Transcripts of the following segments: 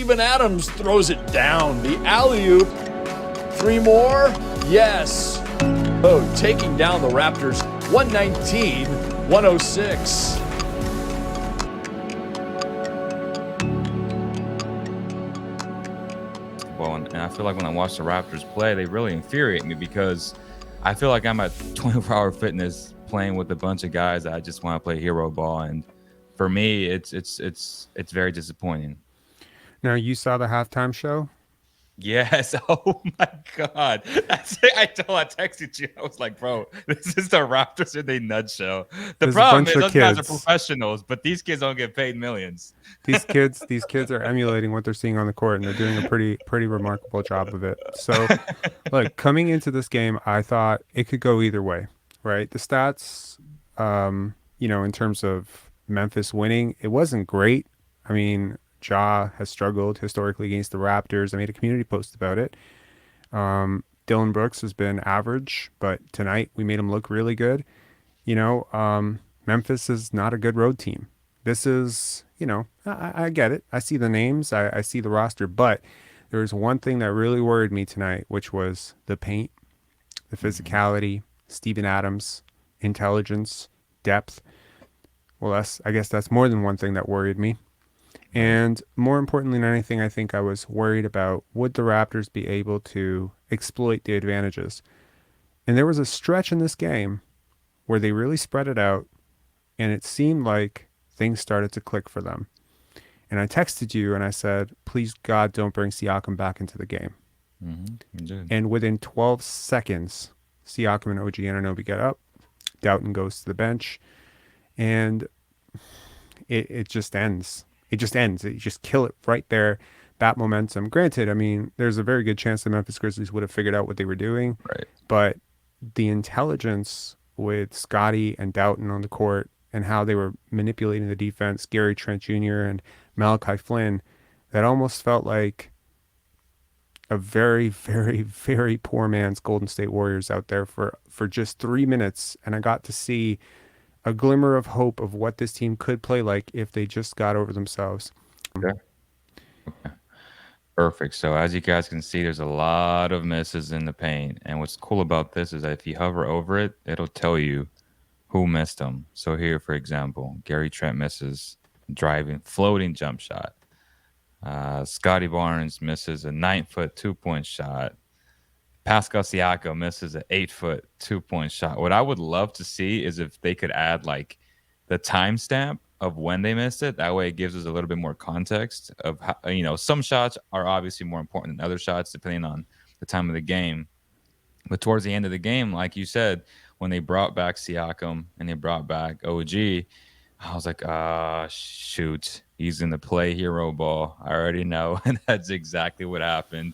Steven Adams throws it down. The alley-oop. 3 more. Yes. Oh, taking down the Raptors 119-106. Well, and I feel like when I watch the Raptors play, they really infuriate me because I feel like I'm at 24-hour fitness playing with a bunch of guys that I just want to play hero ball, and for me, it's very disappointing. Now, you saw the halftime show? Yes. Oh my God. I texted you. I was like, bro, this is the Raptors in a nutshell. The There's a problem bunch is of those guys are kids. professionals, but these kids don't get paid millions. These kids are emulating what they're seeing on the court, and they're doing a pretty remarkable job of it. So, look, coming into this game, I thought it could go either way, right? The stats, in terms of Memphis winning, it wasn't great. I mean, Ja has struggled historically against the Raptors. I made a community post about it. Dylan Brooks has been average, but tonight we made him look really good. Memphis is not a good road team. This is, I get it. I see the names. I see the roster. But there was one thing that really worried me tonight, which was the paint, the physicality, Steven Adams, intelligence, depth. Well, I guess that's more than one thing that worried me. And more importantly than anything, I think I was worried about, would the Raptors be able to exploit the advantages? And there was a stretch in this game where they really spread it out, and it seemed like things started to click for them. And I texted you and I said, please God, don't bring Siakam back into the game. And within 12 seconds, Siakam and OG Anunoby get up, Doughton goes to the bench, and it just ends. It just ends. You just kill it right there. That momentum. Granted, I mean, there's a very good chance the Memphis Grizzlies would have figured out what they were doing. Right. But the intelligence with Scotty and Doughton on the court and how they were manipulating the defense, Gary Trent Jr. and Malachi Flynn, that almost felt like a very, very, very poor man's Golden State Warriors out there for just 3 minutes. And I got to see a glimmer of hope of what this team could play like if they just got over themselves. Okay. Perfect. So as you guys can see, there's a lot of misses in the paint. And what's cool about this is that if you hover over it, it'll tell you who missed them. So here, for example, Gary Trent misses driving, floating jump shot. Scotty Barnes misses a 9-foot 2-point shot. Pascal Siakam misses an 8-foot 2-point shot. What I would love to see is if they could add like the timestamp of when they missed it. That way it gives us a little bit more context of how, some shots are obviously more important than other shots depending on the time of the game. But towards the end of the game, like you said, when they brought back Siakam and they brought back OG, I was like, shoot, he's in the play hero ball. I already know. And that's exactly what happened.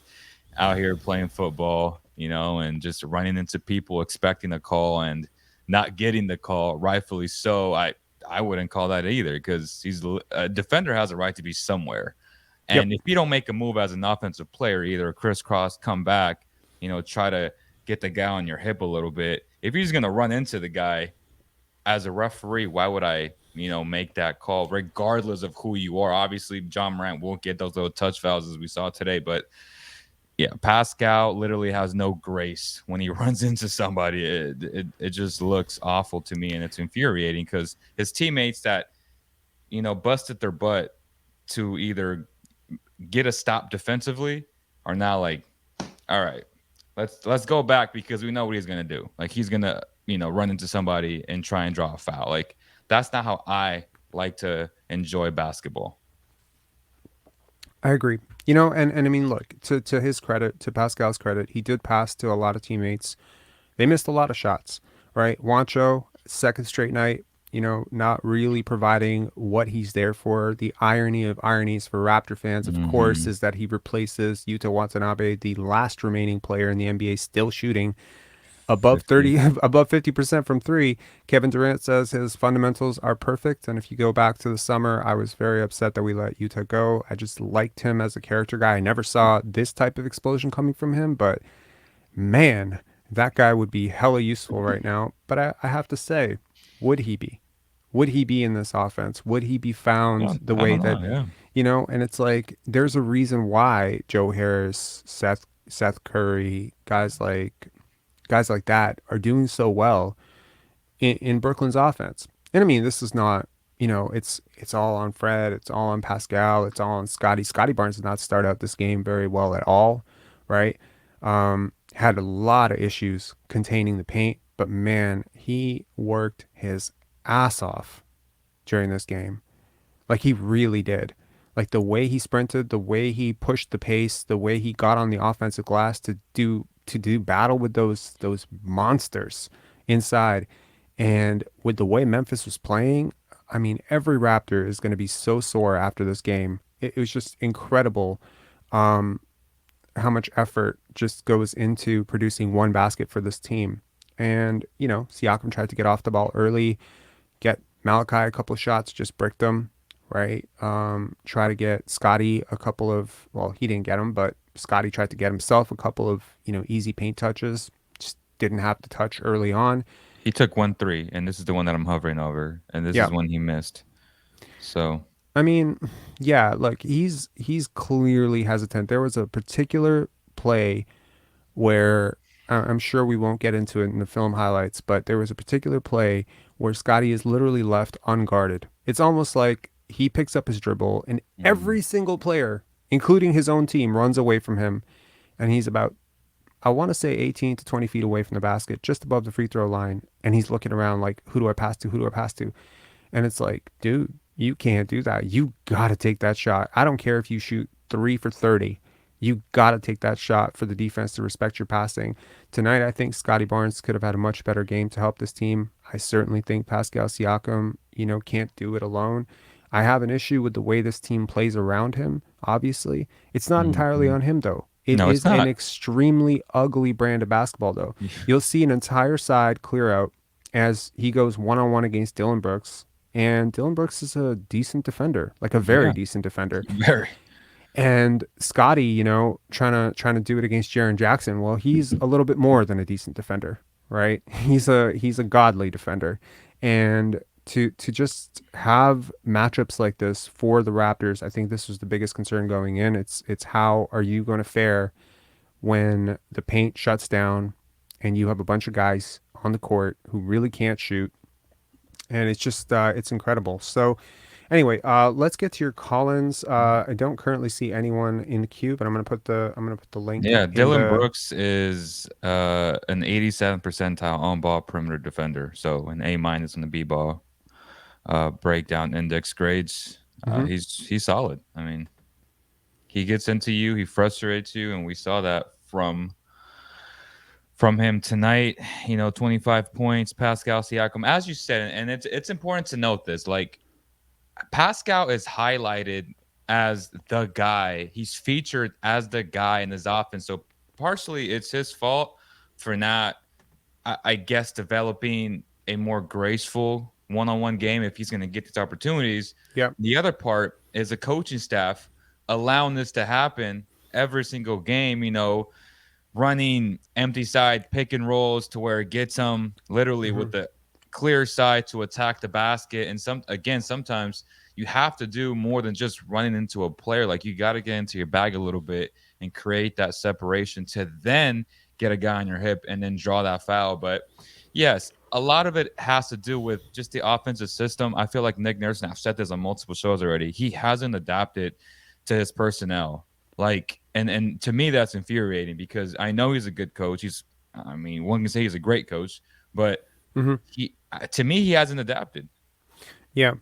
Out here playing football, and just running into people expecting a call and not getting the call, rightfully so. I wouldn't call that either because a defender has a right to be somewhere. And if you don't make a move as an offensive player, either crisscross, come back, try to get the guy on your hip a little bit. If he's going to run into the guy as a referee, why would I, make that call regardless of who you are? Obviously, John Morant won't get those little touch fouls as we saw today, but yeah, Pascal literally has no grace when he runs into somebody. It just looks awful to me, and it's infuriating because his teammates that, busted their butt to either get a stop defensively are now like, all right, let's go back because we know what he's gonna do. Like he's gonna, run into somebody and try and draw a foul. Like that's not how I like to enjoy basketball. I agree. And I mean, look, to his credit, to Pascal's credit, he did pass to a lot of teammates. They missed a lot of shots, right? Juancho, second straight night, not really providing what he's there for. The irony of ironies for Raptor fans, of course, is that he replaces Yuta Watanabe, the last remaining player in the NBA still shooting above 50% from three. Kevin Durant says his fundamentals are perfect. And if you go back to the summer, I was very upset that we let Yuta go. I just liked him as a character guy. I never saw this type of explosion coming from him, but man, that guy would be hella useful right now. But I have to say, would he be? Would he be in this offense? Would he be found the way that And it's like there's a reason why Joe Harris, Seth Curry, guys like that are doing so well in Brooklyn's offense. And I mean, this is not, it's all on Fred, it's all on Pascal, it's all on Scotty. Scotty Barnes did not start out this game very well at all, right? Had a lot of issues containing the paint, but man, he worked his ass off during this game. Like he really did. Like the way he sprinted, the way he pushed the pace, the way he got on the offensive glass to do battle with those monsters inside. And with the way Memphis was playing, I mean, every Raptor is going to be so sore after this game. It was just incredible how much effort just goes into producing one basket for this team. And, Siakam tried to get off the ball early, get Malachi a couple of shots, just bricked them, right? Try to get Scotty a couple of, well, he didn't get them, but Scotty tried to get himself a couple of, easy paint touches. Just didn't have the touch early on. He took 1 3, and this is the one that I'm hovering over, and this Yeah. is one he missed. So I mean, yeah, like he's clearly hesitant. There was a particular play where I'm sure we won't get into it in the film highlights, but there was a particular play where Scotty is literally left unguarded. It's almost like he picks up his dribble and every single player, including his own team, runs away from him, and he's about, I want to say 18 to 20 feet away from the basket, just above the free throw line, and he's looking around like, who do I pass to? Who do I pass to? And it's like, dude, you can't do that. You got to take that shot. I don't care if you shoot 3 for 30. You got to take that shot for the defense to respect your passing. Tonight, I think Scotty Barnes could have had a much better game to help this team. I certainly think Pascal Siakam, can't do it alone. I have an issue with the way this team plays around him, obviously. It's not entirely on him, though. It No, it's is an not. extremely ugly brand of basketball, though. You'll see an entire side clear out as he goes one-on-one against Dylan Brooks. And Dylan Brooks is a decent defender, like a very Yeah. decent defender. Very. And Scotty, trying to do it against Jaren Jackson. Well, he's a little bit more than a decent defender, right? He's a godly defender. And to just have matchups like this for the Raptors, I think this was the biggest concern going in. It's how are you going to fare when the paint shuts down and you have a bunch of guys on the court who really can't shoot, and it's just it's incredible. So anyway, let's get to your call-ins. I don't currently see anyone in the queue, but I'm gonna put the link. Yeah, in Dylan the- Brooks is an 87th percentile on-ball perimeter defender, so an A- on the B-ball breakdown index grades. He's solid. I mean, he gets into you, he frustrates you, and we saw that from him tonight. 25 points. Pascal Siakam, as you said, and it's important to note this. Like, Pascal is highlighted as the guy. He's featured as the guy in his offense. So partially it's his fault for not, I guess, developing a more graceful one-on-one game if he's going to get these opportunities. Yep. The other part is the coaching staff allowing this to happen every single game, running empty side pick and rolls to where it gets them literally with the clear side to attack the basket. And sometimes you have to do more than just running into a player. Like, you got to get into your bag a little bit and create that separation to then get a guy on your hip and then draw that foul. But yes, a lot of it has to do with just the offensive system. I feel like Nick Nurse, and I've said this on multiple shows already, he hasn't adapted to his personnel. Like, and to me, that's infuriating because I know he's a good coach. One can say he's a great coach, but to me, he hasn't adapted. Yeah.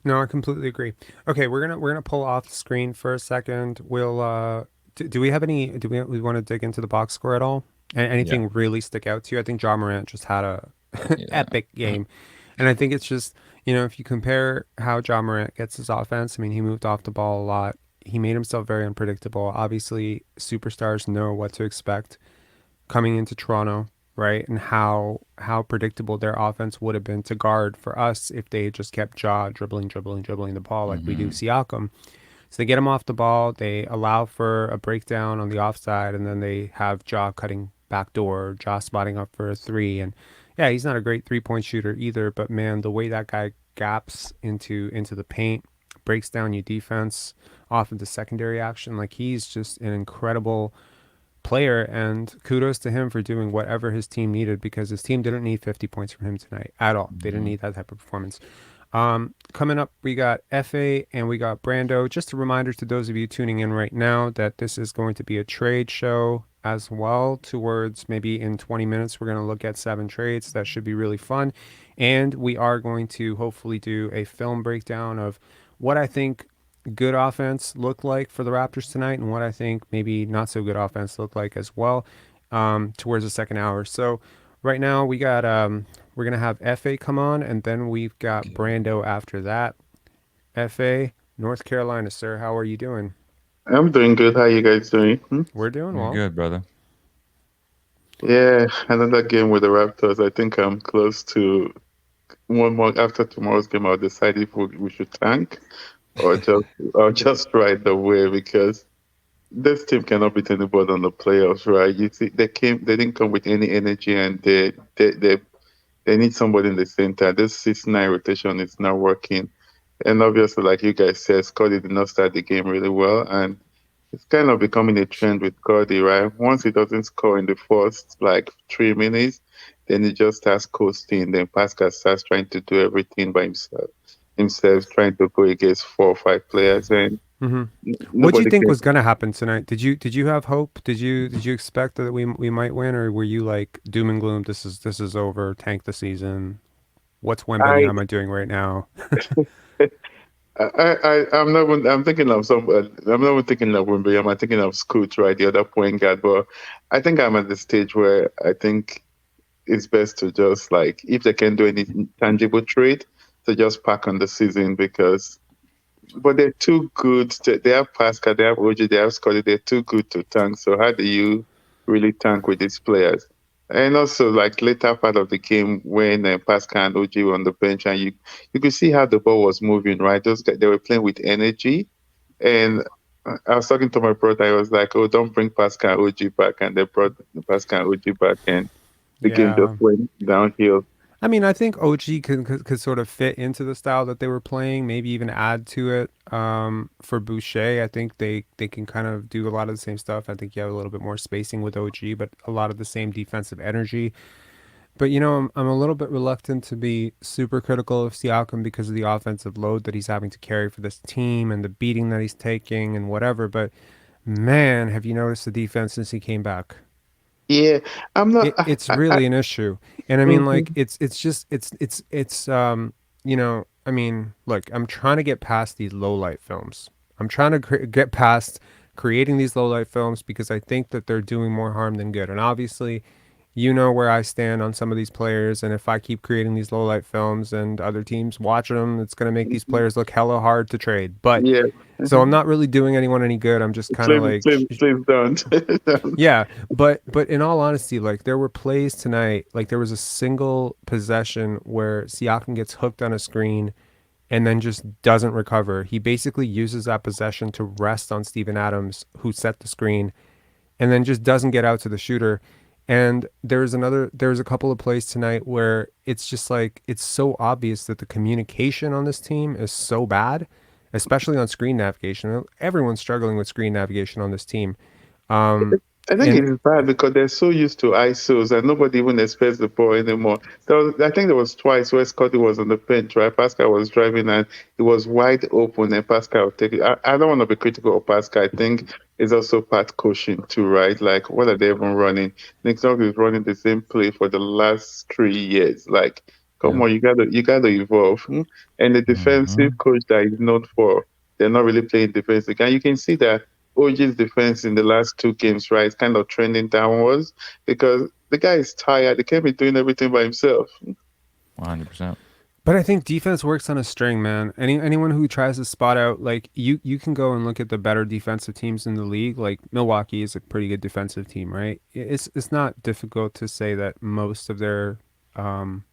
No, I completely agree. Okay, we're gonna pull off the screen for a second. We'll do we have any? We want to dig into the box score at all? Anything really stick out to you? I think Ja Morant just had a epic game, and I think it's just if you compare how Ja Morant gets his offense, I mean, he moved off the ball a lot. He made himself very unpredictable. Obviously, superstars know what to expect coming into Toronto, right? And how predictable their offense would have been to guard for us if they just kept Ja dribbling the ball like we do Siakam. So they get him off the ball, they allow for a breakdown on the offside, and then they have Ja cutting backdoor, Ja spotting up for a three. And yeah, he's not a great three-point shooter either, but man, the way that guy gaps into the paint, breaks down your defense. off into secondary action. Like, he's just an incredible player, and kudos to him for doing whatever his team needed, because his team didn't need 50 points from him tonight at all. They didn't need that type of performance. Coming up, we got FA and we got Brando. Just a reminder to those of you tuning in right now that this is going to be a trade show as well. Towards maybe in 20 minutes, we're going to look at 7 trades. That should be really fun. And we are going to hopefully do a film breakdown of what I think good offense looked like for the Raptors tonight, and what I think maybe not so good offense looked like as well, towards the second hour. So right now we got we're gonna have FA come on, and then we've got Brando after that. FA, North Carolina, sir, how are you doing? I'm doing good. How you guys doing? We're doing You're well. good, brother. Yeah, another game with the Raptors. I think I'm close to one more. After tomorrow's game, I'll decide if we should tank or just ride the way, because this team cannot beat anybody on the playoffs, right? You see, they didn't come with any energy, and they need somebody in the center. This 6-9 rotation is not working. And obviously, like you guys said, Scotty did not start the game really well. And it's kind of becoming a trend with Scotty, right? Once he doesn't score in the first, like, 3 minutes, then he just starts coasting. Then Pascal starts trying to do everything by himself trying to go against 4 or 5 players. And What do you nobody think can. was going to happen tonight? Did you have hope? Did you expect that we might win, or were you like doom and gloom? This is over. Tank the season. What's I, Wembanyama doing right now? I'm not. I'm thinking of some. I'm not even thinking of Wimby. I'm thinking of Scoot, right, the other point guard. But I think I'm at the stage where I think it's best to just, like, if they can do any tangible trade, to just pack on the season, because. But they're too good. They have Pascal, they have OG, they have Scotty. They're too good to tank. So how do you really tank with these players? And also, like, later part of the game when Pascal and OG were on the bench, and you could see how the ball was moving, right? Those guys, they were playing with energy. And I was talking to my brother. I was like, "Oh, don't bring Pascal and OG back." And they brought Pascal and OG back, and the game just Yeah. went downhill. I mean, I think OG could sort of fit into the style that they were playing, maybe even add to it. For Boucher, I think they can kind of do a lot of the same stuff. I think you have a little bit more spacing with OG, but a lot of the same defensive energy. But I'm a little bit reluctant to be super critical of Siakam because of the offensive load that he's having to carry for this team and the beating that he's taking and whatever. But man, have you noticed the defense since he came back? Yeah, I'm not. It's really an issue. And I mean, like, Mhm. it's just I mean, look, I'm trying to get past these low light films. I'm trying to get past creating these low light films, because I think that they're doing more harm than good. And obviously, you know where I stand on some of these players, and if I keep creating these low light films and other teams watch them, it's going to make these players look hella hard to trade. But Yeah. so I'm not really doing anyone any good. I'm just kind of Please, like, please, please don't. Don't. yeah, but in all honesty, like, there were plays tonight, like there was a single possession where Siakam gets hooked on a screen and then just doesn't recover. He basically uses that possession to rest on Steven Adams, who set the screen, and then just doesn't get out to the shooter. And there's a couple of plays tonight where it's just like, it's so obvious that the communication on this team is so bad, especially on screen navigation. Everyone's struggling with screen navigation on this team. I think And it's bad because they're so used to ISOs and nobody even expects the ball anymore. I think there was twice where Scotty was on the bench, right? Pascal was driving and it was wide open, and Pascal would take it. I don't want to be critical of Pascal. I think it's also part coaching too, right? Like, what are they even running? Nick Nurse is running the same play for the last 3 years. Like, come Yeah. on, you gotta evolve. And the defensive coach that is known for, they're not really playing defensive. And you can see that OG's defense in the last 2 games, right, is kind of trending downwards because the guy is tired. He can't be doing everything by himself. 100%. But I think defense works on a string, man. Anyone who tries to spot out, like, you can go and look at the better defensive teams in the league. Like, Milwaukee is a pretty good defensive team, right? It's not difficult to say that most of their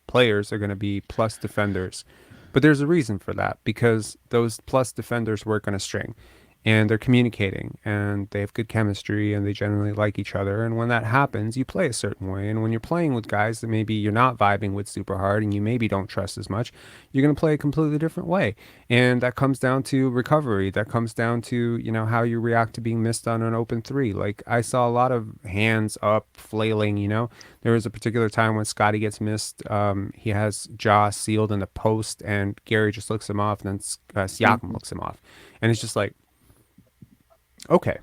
players are going to be plus defenders, but there's a reason for that, because those plus defenders work on a string. and they're communicating and they have good chemistry and they generally like each other. And when that happens, you play a certain way. And when you're playing with guys that maybe you're not vibing with super hard and you maybe don't trust as much, you're going to play a completely different way. And that comes down to recovery. That comes down to, you know, how you react to being missed on an open three. Like I saw a lot of hands up flailing, you know. There was a particular time when Scotty gets missed. He has jaw sealed in the post and Gary just looks him off and then Siakam looks him off. And it's just like, okay,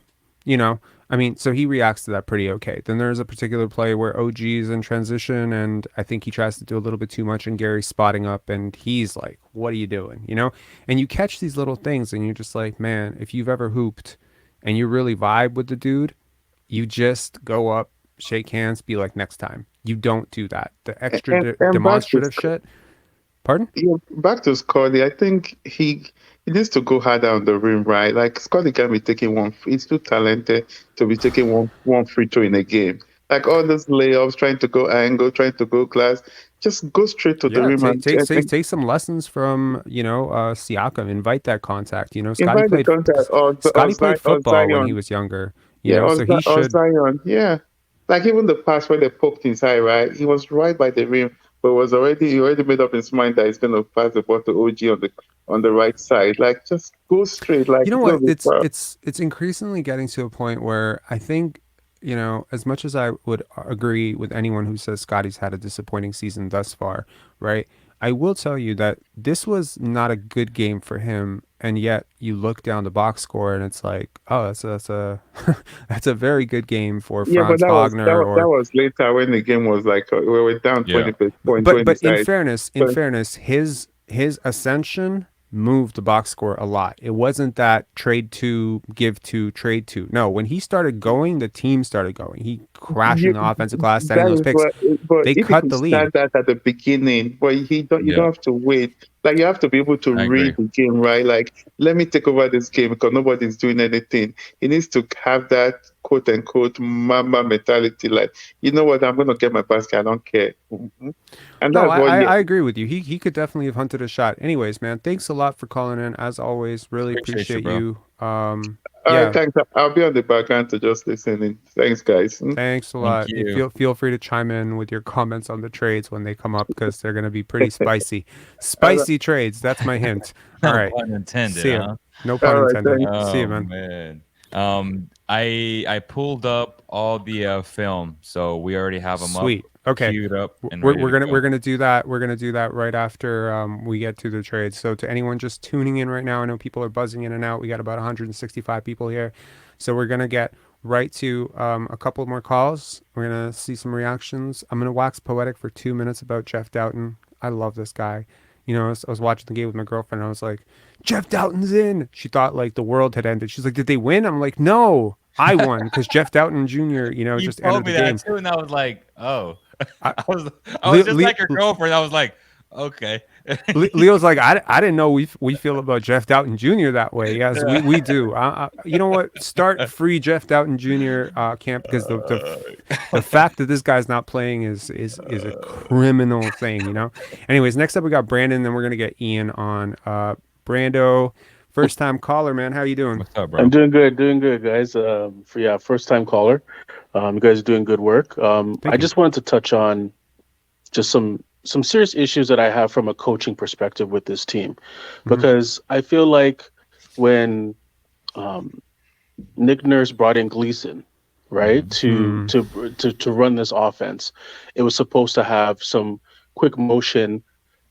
you know, I mean, so he reacts to that pretty okay. Then there's a particular play where OG is in transition and I think he tries to do a little bit too much and Gary's spotting up and he's like, what are you doing? You know, and you catch these little things and you're just like, man, if you've ever hooped and you really vibe with the dude, you just go up, shake hands, be like, next time. You don't do that. The extra And demonstrative shit. Pardon? yeah, back to Scotty. I think he needs to go harder on the rim, right? Like Scotty can be taking one. He's too talented to be taking one free throw in a game. Like all those layups, trying to go angle, trying to go glass, just go straight to the Yeah, rim take some lessons from, you know, Siakam. Invite that contact. You know, invite the contact Scotty played or football when he Zion. was younger. You Yeah, know, so he or should. Zion. Yeah, like even the pass where they poked inside, right? He was right by the rim, but he already made up his mind that he's going to pass the ball to OG on the right side. Like just go straight. Like You know it's what? gonna be far. It's increasingly getting to a point where I think, you know, as much as I would agree with anyone who says Scotty's had a disappointing season thus far, right? I will tell you that this was not a good game for him, and yet you look down the box score and it's like, oh, that's a that's a very good game for Yeah, but Franz Wagner that was later when the game was like we were down Yeah. 20 point but 20 in side. fairness, his ascension moved the box score a lot. It wasn't that trade to, give to, trade to. No, when he started going, the team started going. He crashed in the offensive glass, setting That those is picks. but They if you cut could the lead. start that at the beginning, but you don't Yeah. have to wait. Like you have to be able to I read agree. the game, right? Like let me take over this game because nobody's doing anything. He needs to have that quote unquote mama mentality. Like you know what, I'm gonna get my basket. I don't care. Mhm. And No, that's what I agree with you. He could definitely have hunted a shot. Anyways, man, thanks a lot for calling in. As always, really Appreciate appreciate you, you. all Yeah, right, thanks. I'll be on the background to just listening. Thanks, guys. thanks a Thank lot. you. Feel free to chime in with your comments on the trades when they come up because they're going to be pretty spicy. Spicy trades. That's my hint. All right. Pun intended, See ya. huh? No pun All right, intended. thanks. See you, Oh man. man. I pulled up all the film, so we already have them Sweet. up, Okay. queued up, and We're, ready we're to gonna go. we're gonna do that. We're gonna do that right after we get to the trade. So to anyone just tuning in right now, I know people are buzzing in and out. We got about 165 people here, so we're gonna get right to a couple more calls. We're gonna see some reactions. I'm gonna wax poetic for 2 minutes about Jeff Doughton. I love this guy. You know, I was watching the game with my girlfriend. And I was like, Jeff Doughton's in. She thought like the world had ended. She's like, did they win? I'm like, no, I won because Jeff Doughton Jr. You know You just told entered me the that game. too, and I was like, oh. I- I was Le- just Le- like your girlfriend. I was like, okay. Leo's like, I didn't know we feel about Jeff Doughton Jr. that way. Yes, we do. You know what? Start free Jeff Doughton Jr. Camp because the fact that this guy's not playing is a criminal thing. You know. Anyways, next up we got Brandon. Then we're gonna get Ian on. Brando, first time caller, man. How you doing? What's up, bro? I'm doing good, guys. First time caller. You guys are doing good work. I just wanted to touch on just some serious issues that I have from a coaching perspective with this team, because I feel like when Nick Nurse brought in Gleason, right, to run this offense, it was supposed to have some quick motion,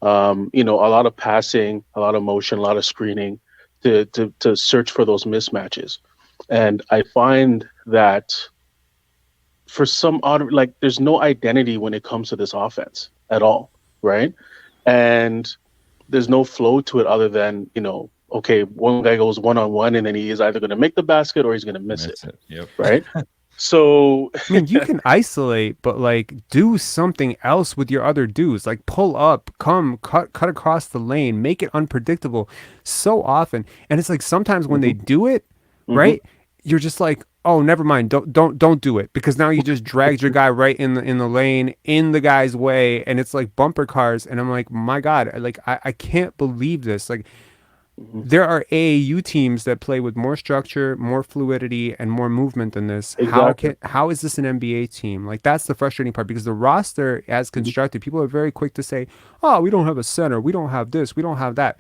a lot of passing, a lot of motion, a lot of screening to search for those mismatches. And I find that for some odd, like there's no identity when it comes to this offense at all, right? And there's no flow to it other than, okay, one guy goes one-on-one and then he is either going to make the basket or he's going to miss it, Yep. right? So I mean, you can isolate, but like do something else with your other dudes. Like pull up, come, cut across the lane, make it unpredictable so often. And it's like sometimes when they do it, right, you're just like, oh, never mind, don't do it, because now you just dragged your guy right in the lane, in the guy's way, and it's like bumper cars. And I'm like, my God, like I can't believe this. Like there are AAU teams that play with more structure, more fluidity, and more movement than this. Exactly. How is this an NBA team? Like, that's the frustrating part, because the roster as constructed, people are very quick to say, "Oh, we don't have a center, we don't have this, we don't have that."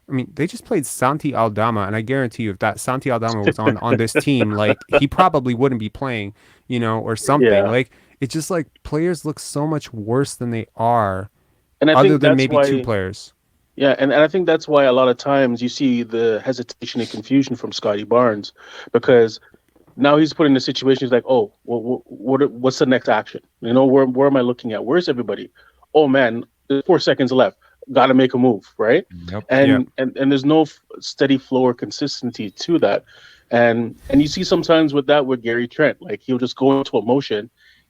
I mean, they just played Santi Aldama, and I guarantee you, if that Santi Aldama was on this team, like, he probably wouldn't be playing, or something. Yeah. Like, it's just like players look so much worse than they are, And I other think than that's maybe why, two players. yeah, and I think that's why a lot of times you see the hesitation and confusion from Scotty Barnes, because now he's put in a situation. He's like, oh, what's the next action? Where am I looking at? Where's everybody? Oh man, there's 4 seconds left. Got to make a move, right? Yep. And there's no steady flow or consistency to that, and you see sometimes with Gary Trent, like he'll just go into emotion,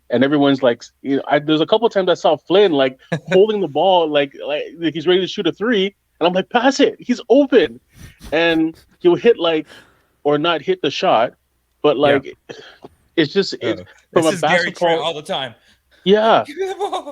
and everyone's like, there's a couple of times I saw Flynn like holding the ball like he's ready to shoot a three, and I'm like, pass it, he's open, and he'll hit or not hit the shot. But it's just from this a is Gary Trent basketball. all the time. Yeah, Give me the ball.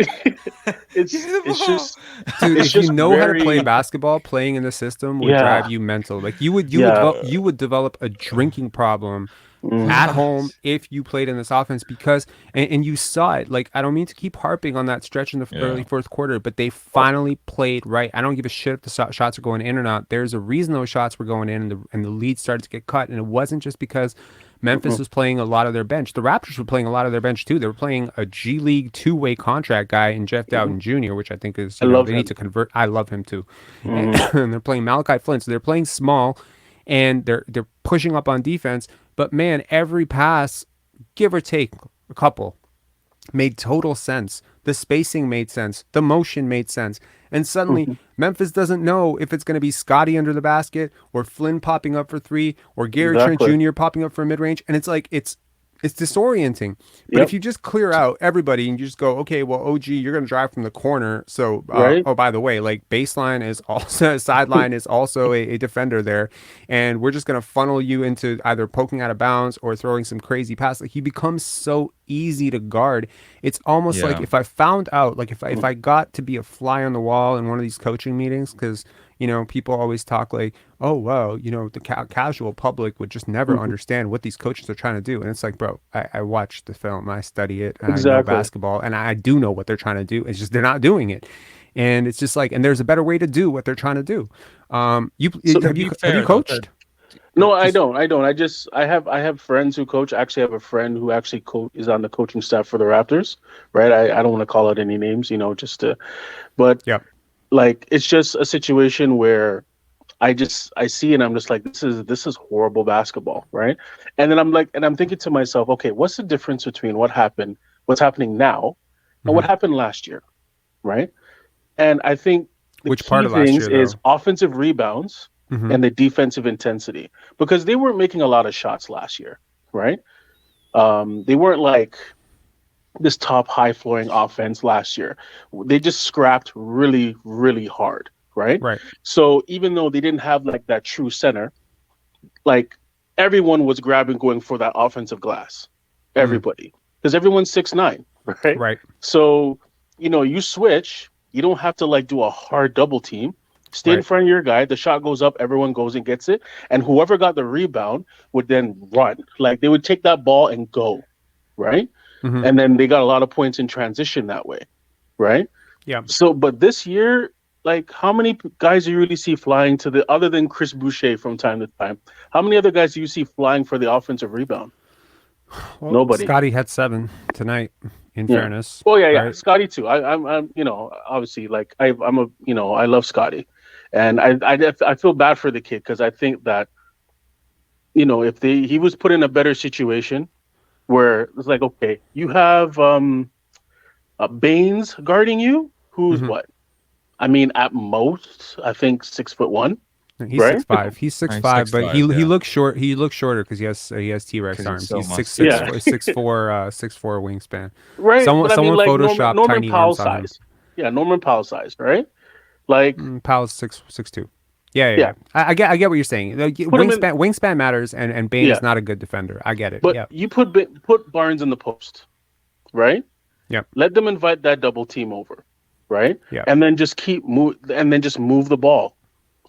it's Give me the ball. just Dude, it's if you just know how to very- play basketball, playing in the system would Yeah. drive you mental. Like you would develop a drinking problem at home if you played in this offense, because and you saw it. Like, I don't mean to keep harping on that stretch in the early fourth quarter, but they finally played right. I don't give a shit if the shots are going in or not. There's a reason those shots were going in, and the lead started to get cut, and it wasn't just because Memphis was playing a lot of their bench. The Raptors were playing a lot of their bench too. They were playing a G League two-way contract guy in Jeff Dowden Jr., which I think is they him. need to convert. I love him too. And they're playing Malachi Flynn, so they're playing small, and they're pushing up on defense. But man, every pass, give or take a couple, made total sense. The spacing made sense. The motion made sense. And suddenly, Memphis doesn't know if it's going to be Scotty under the basket, or Flynn popping up for three, or Gary Trent Jr. popping up for mid-range. And it's like, it's disorienting. But if you just clear out everybody and you just go, okay, well, OG, you're going to drive from the corner. So, oh, by the way, like, baseline is also, sideline is also a defender there. And we're just going to funnel you into either poking out of bounds or throwing some crazy pass. Like, he becomes so easy to guard. It's almost like if I found out, like if I got to be a fly on the wall in one of these coaching meetings, because people always talk like, oh, well, the casual public would just never understand what these coaches are trying to do. And it's like, bro, I watch the film, I study it, and I know basketball, and I do know what they're trying to do. It's just they're not doing it. And it's just like, and there's a better way to do what they're trying to do. Have you coached? No, I don't. I have friends who coach. I actually have a friend who actually is on the coaching staff for the Raptors, right? I don't want to call out any names, like, it's just a situation where I see, and I'm just like, this is horrible basketball, right? And then I'm thinking to myself, okay, what's the difference between what's happening now and what happened last year, right? And I think the Which key part of last things year, is offensive rebounds and the defensive intensity, because they weren't making a lot of shots last year, right? They weren't like this top high flooring offense last year. They just scrapped really, really hard, right? Right. So even though they didn't have like that true center, like everyone was going for that offensive glass. Everybody. Because everyone's 6'9", right? Right. So, you switch, you don't have to like do a hard double team. Stay in front of your guy, the shot goes up, everyone goes and gets it, and whoever got the rebound would then run. Like, they would take that ball and go, right? And then they got a lot of points in transition that way, right? Yeah. So, but this year, like, how many guys do you really see flying other than Chris Boucher from time to time? How many other guys do you see flying for the offensive rebound? Well, Nobody. Scotty had 7 tonight, in fairness. Oh, yeah. Right? Scotty too. I'm obviously, like, I love Scotty. And I feel bad for the kid, because I think that, if he was put in a better situation where it's like, okay, you have Baines guarding you, who's what? I mean, at most, I think 6'1". He's right? 6'5". He's 6'5", but he looks short. He looks shorter because he has T-Rex arms. so He's muscular. 6'4", 6'4" wingspan. Right. Someone like photoshopped Norman tiny Powell arms on him. size. Yeah, Norman Powell size, right? Like, Powell's 6'2". Yeah. I get what you're saying. Like, wingspan matters, and Bane is not a good defender. I get it. But you put Barnes in the post, right? Yep. Let them invite that double team over, right? Yeah. And then just move the ball,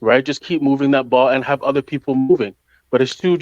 right? Just keep moving that ball and have other people moving. But it's too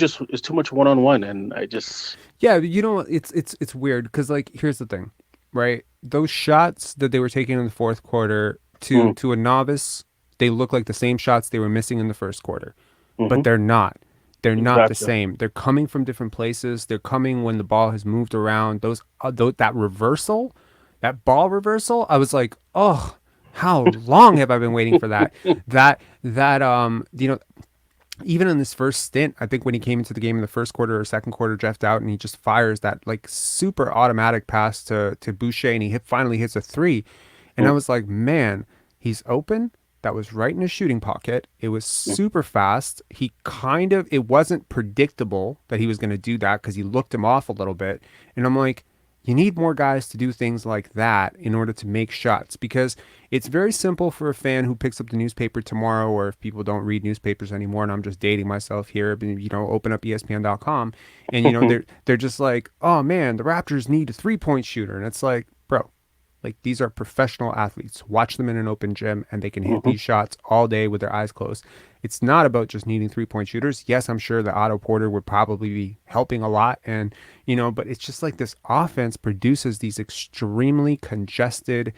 much one-on-one, and I just Yeah, you know, it's weird because like here's the thing, right? Those shots that they were taking in the fourth quarter to a novice, they look like the same shots they were missing in the first quarter, but they're not. They're not the gotcha. same. They're coming from different places. They're coming when the ball has moved around. That reversal, that ball reversal, I was like, oh, how long have I been waiting for that? You know, even in this first stint, I think when he came into the game in the first quarter or second quarter, Jeff Doughton, he just fires that like super automatic pass to Boucher, and he finally hits a three. And I was like, man, he's open. That was right in his shooting pocket. It was super fast. It wasn't predictable that he was going to do that because he looked him off a little bit. And I'm like, you need more guys to do things like that in order to make shots, because it's very simple for a fan who picks up the newspaper tomorrow, or if people don't read newspapers anymore, and I'm just dating myself here, but, you know, open up ESPN.com and, you know, they're just like, oh man, the Raptors need a 3-point shooter. And it's like, bro, like these are professional athletes. Watch them in an open gym and they can hit these shots all day with their eyes closed. It's not about just needing 3-point shooters. Yes, I'm sure that Otto Porter would probably be helping a lot, and you know, but it's just like this offense produces these extremely congested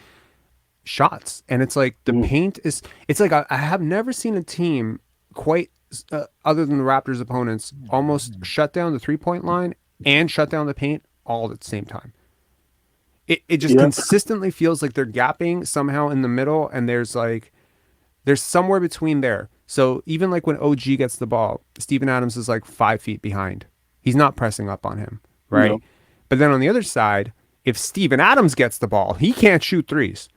shots, and it's like the paint is. It's like I have never seen a team quite other than the Raptors' opponents almost shut down the 3-point line and shut down the paint all at the same time. It just consistently feels like they're gapping somehow in the middle, and there's somewhere between there. So even like when OG gets the ball, Steven Adams is like 5 feet behind. He's not pressing up on him, right? No. But then on the other side, if Steven Adams gets the ball, he can't shoot threes.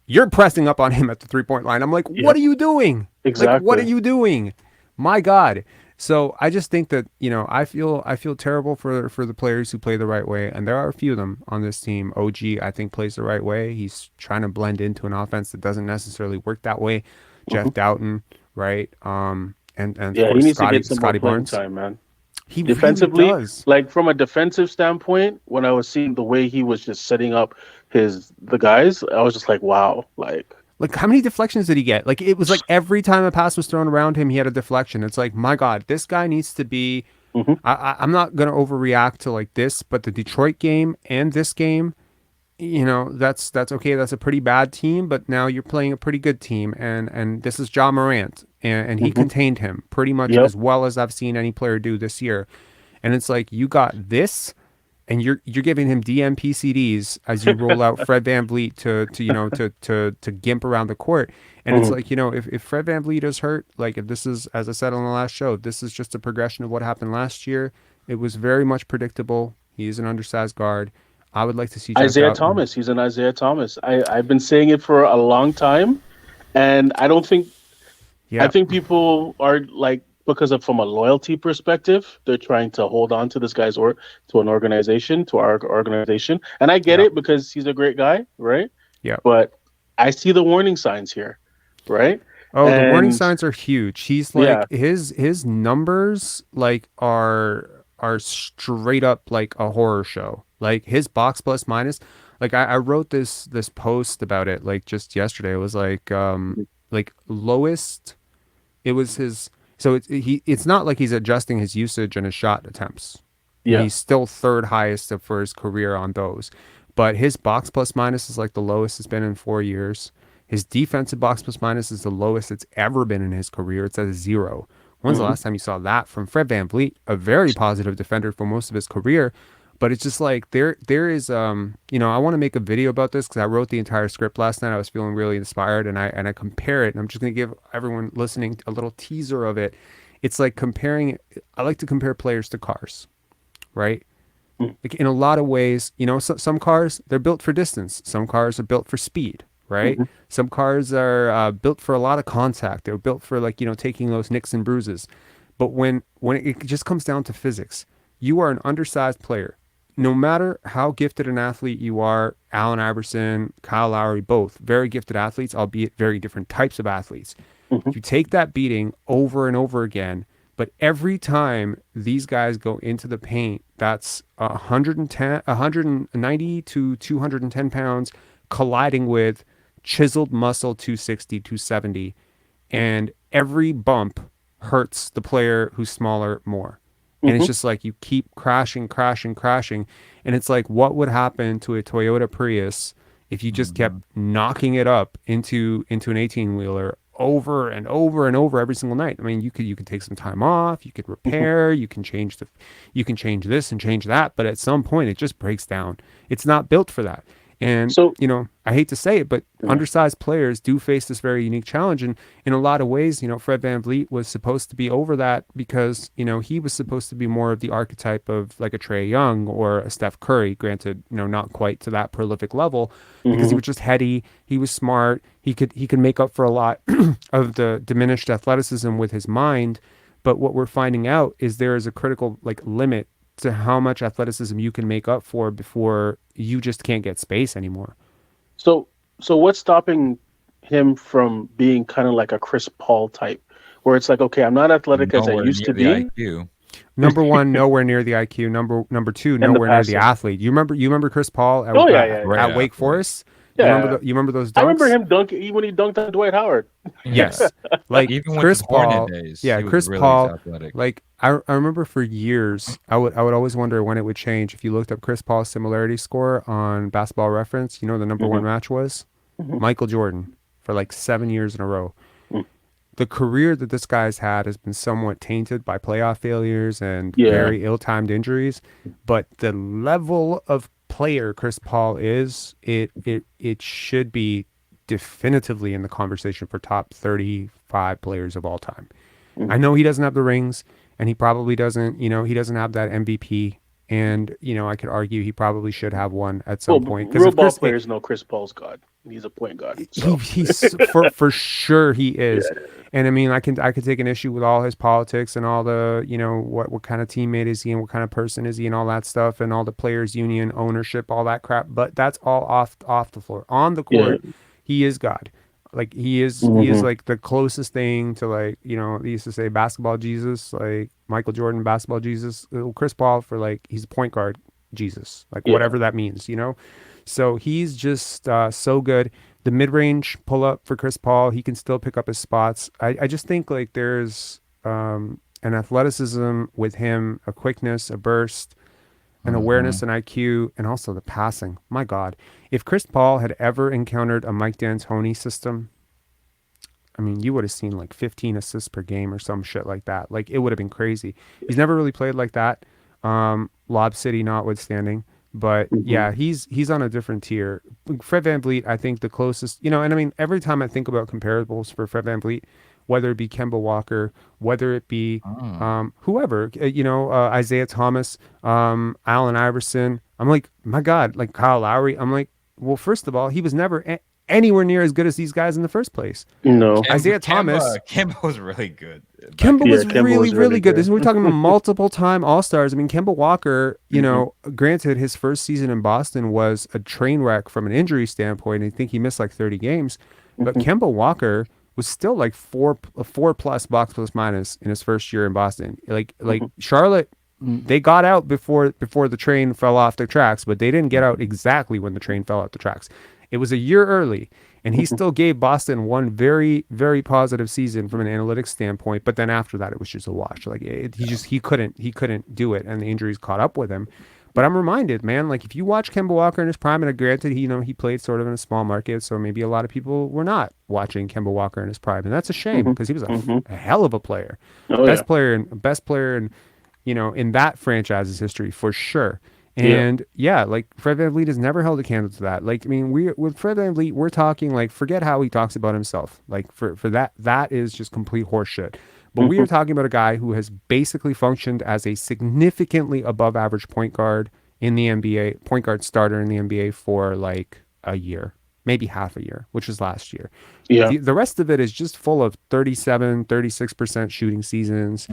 You're pressing up on him at the 3-point line. I'm like, what are you doing? Exactly. Like, what are you doing? My God. So I just think that, you know, I feel terrible for the players who play the right way, and there are a few of them on this team. OG, I think, plays the right way. He's trying to blend into an offense that doesn't necessarily work that way. Jeff Doughton, right? And yeah, of course, he needs to get some more Scotty playing Barnes. time, man. He Defensively, really does. like from a defensive standpoint, when I was seeing the way he was just setting up the guys, I was just like, wow, like how many deflections did he get? Like, it was like every time a pass was thrown around him, he had a deflection. It's like, my God, this guy needs to be. I'm not gonna overreact to like this, but the Detroit game and this game, you know, that's okay. That's a pretty bad team, but now you're playing a pretty good team, and this is Ja Morant, and he contained him pretty much as well as I've seen any player do this year. And it's like, you got this, and you're giving him DMPCDs as you roll out Fred VanVleet to gimp around the court. And it's like, you know, if Fred VanVleet is hurt, like if this is, as I said on the last show, if this is just a progression of what happened last year, it was very much predictable. He is an undersized guard. I would like to see Isaiah Thomas. He's an Isaiah Thomas. I've been saying it for a long time, and I don't think. Yeah. I think people are like, because of from a loyalty perspective, they're trying to hold on to this guy's to an organization, to our organization, and I get it because he's a great guy, right? Yeah. But I see the warning signs here, right? Oh, the warning signs are huge. He's like, Yeah. his numbers like are straight up like a horror show. Like his box plus minus, like I wrote this post about it like just yesterday. It was like lowest. It was his. So it's not like he's adjusting his usage and his shot attempts. Yeah. He's still third highest for his career on those, but his box plus minus is like the lowest it's been in 4 years. His defensive box plus minus is the lowest it's ever been in his career. It's at a 0. When's the last time you saw that from Fred VanVleet, a very positive defender for most of his career? But it's just like there is you know, I want to make a video about this because I wrote the entire script last night. I was feeling really inspired, and I compare it, and I'm just gonna give everyone listening a little teaser of it. It's like comparing. I like to compare players to cars, right? Like in a lot of ways, you know, some cars, they're built for distance. Some cars are built for speed, right? Some cars are built for a lot of contact. They're built for, like, you know, taking those nicks and bruises. But when it just comes down to physics, you are an undersized player. No matter how gifted an athlete you are, Allen Iverson, Kyle Lowry, both very gifted athletes, albeit very different types of athletes. You take that beating over and over again, but every time these guys go into the paint, that's 190 to 210 pounds colliding with chiseled muscle 260, 270. And every bump hurts the player who's smaller more. And it's just like you keep crashing. And it's like, what would happen to a Toyota Prius if you just kept knocking it up into an 18-wheeler over and over every single night? I mean, you could take some time off, you could repair, you can change this and change that, but at some point it just breaks down. It's not built for that. And So- I hate to say it, but undersized players do face this very unique challenge. And in a lot of ways, Fred VanVleet was supposed to be over that because, he was supposed to be more of the archetype of like a Trae Young or a Steph Curry, granted, not quite to that prolific level, because he was just heady. He was smart. He could make up for a lot of the diminished athleticism with his mind. But what we're finding out is there is a critical limit to how much athleticism you can make up for before you just can't get space anymore. So what's stopping him from being kind of like a Chris Paul type, where it's like, okay, I'm not athletic as I Nowhere used to near be. the IQ. Number one, nowhere near the IQ. Number two, the nowhere near the passing. athlete. You remember Chris Paul at, Oh, yeah, at yeah. Wake Forest? Yeah. You remember those dunks? I remember him dunking when he dunked on Dwight Howard. Yes. Like Even with Chris his Hornet Paul. days, Yeah, he was Chris really Paul. athletic. Like I remember for years, I would always wonder when it would change. If you looked up Chris Paul's similarity score on Basketball Reference, the number one match was Michael Jordan for like 7 years in a row. The career that this guy's had has been somewhat tainted by playoff failures and very ill-timed injuries, but the level of player Chris Paul is, it should be definitively in the conversation for top 35 players of all time. I know he doesn't have the rings, and he probably doesn't, he doesn't have that MVP. And, I could argue he probably should have one at some point. Real ball players know Chris Paul's God. He's a point guard. So. He's for sure he is. Yeah. And I mean, I could take an issue with all his politics and all the, what kind of teammate is he and what kind of person is he and all that stuff and all the players union ownership, all that crap. But that's all off the floor. On the court, he is God. Like he is like the closest thing to like, they used to say basketball Jesus, like Michael Jordan, basketball Jesus, Chris Paul for like, he's a point guard Jesus, like whatever that means, So he's just so good. The mid-range pull-up for Chris Paul, he can still pick up his spots. I just think like there's an athleticism with him, a quickness, a burst, an awareness and IQ, and also the passing. My God, if Chris Paul had ever encountered a Mike D'Antoni system, I mean, you would have seen like 15 assists per game or some shit like that. Like it would have been crazy. He's never really played like that, Lob City notwithstanding. But yeah, he's on a different tier. Fred VanVleet, I think the closest, and I mean, every time I think about comparables for Fred VanVleet, whether it be Kemba Walker, whether it be whoever, Isaiah Thomas, Allen Iverson, I'm like, my God, like Kyle Lowry. I'm like, well, first of all, he was never anywhere near as good as these guys in the first place. No. Isaiah Thomas. Kemba was really good. Kemba was really good. This is, we're talking about multiple time All-Stars. I mean, Kemba Walker, granted his first season in Boston was a train wreck from an injury standpoint. I think he missed like 30 games. But Kemba Walker was still like 4+ box plus minus in his first year in Boston. Like Charlotte, they got out before the train fell off the tracks, but they didn't get out exactly when the train fell off the tracks. It was a year early, and he still gave Boston one very, very positive season from an analytics standpoint. But then after that, it was just a wash. Like he couldn't do it, and the injuries caught up with him. But I'm reminded, man, like if you watch Kemba Walker in his prime, and granted, he played sort of in a small market, so maybe a lot of people were not watching Kemba Walker in his prime, and that's a shame because he was a hell of a player, best player in in that franchise's history for sure. And like Fred VanVleet has never held a candle to that. Like, I mean, with Fred VanVleet, we're talking like, forget how he talks about himself. Like for that is just complete horseshit. But we are talking about a guy who has basically functioned as a significantly above average point guard in the NBA, point guard starter in the NBA for like a year, maybe half a year, which was last year. Yeah. The rest of it is just full of 37, 36% shooting seasons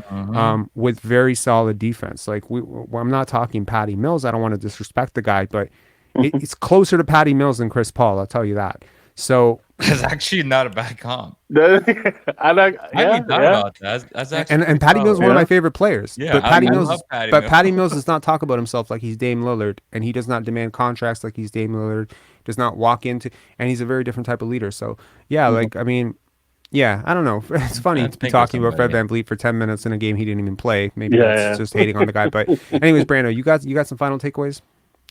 with very solid defense. Like I'm not talking Patty Mills. I don't want to disrespect the guy, but it's closer to Patty Mills than Chris Paul. I'll tell you that. So it's actually not a bad comp. About that. That's actually and Patty Mills is one of my favorite players. Yeah, but Patty Mills. Patty Mills does not talk about himself like he's Dame Lillard, and he does not demand contracts like he's Dame Lillard. Does not walk into, and he's a very different type of leader. So yeah, like I mean, Yeah, I don't know. It's funny I to be think of talking about Fred somebody. VanVleet for 10 minutes in a game he didn't even play. Maybe that's Yeah. just hating on the guy. But anyways, Brando, you got some final takeaways?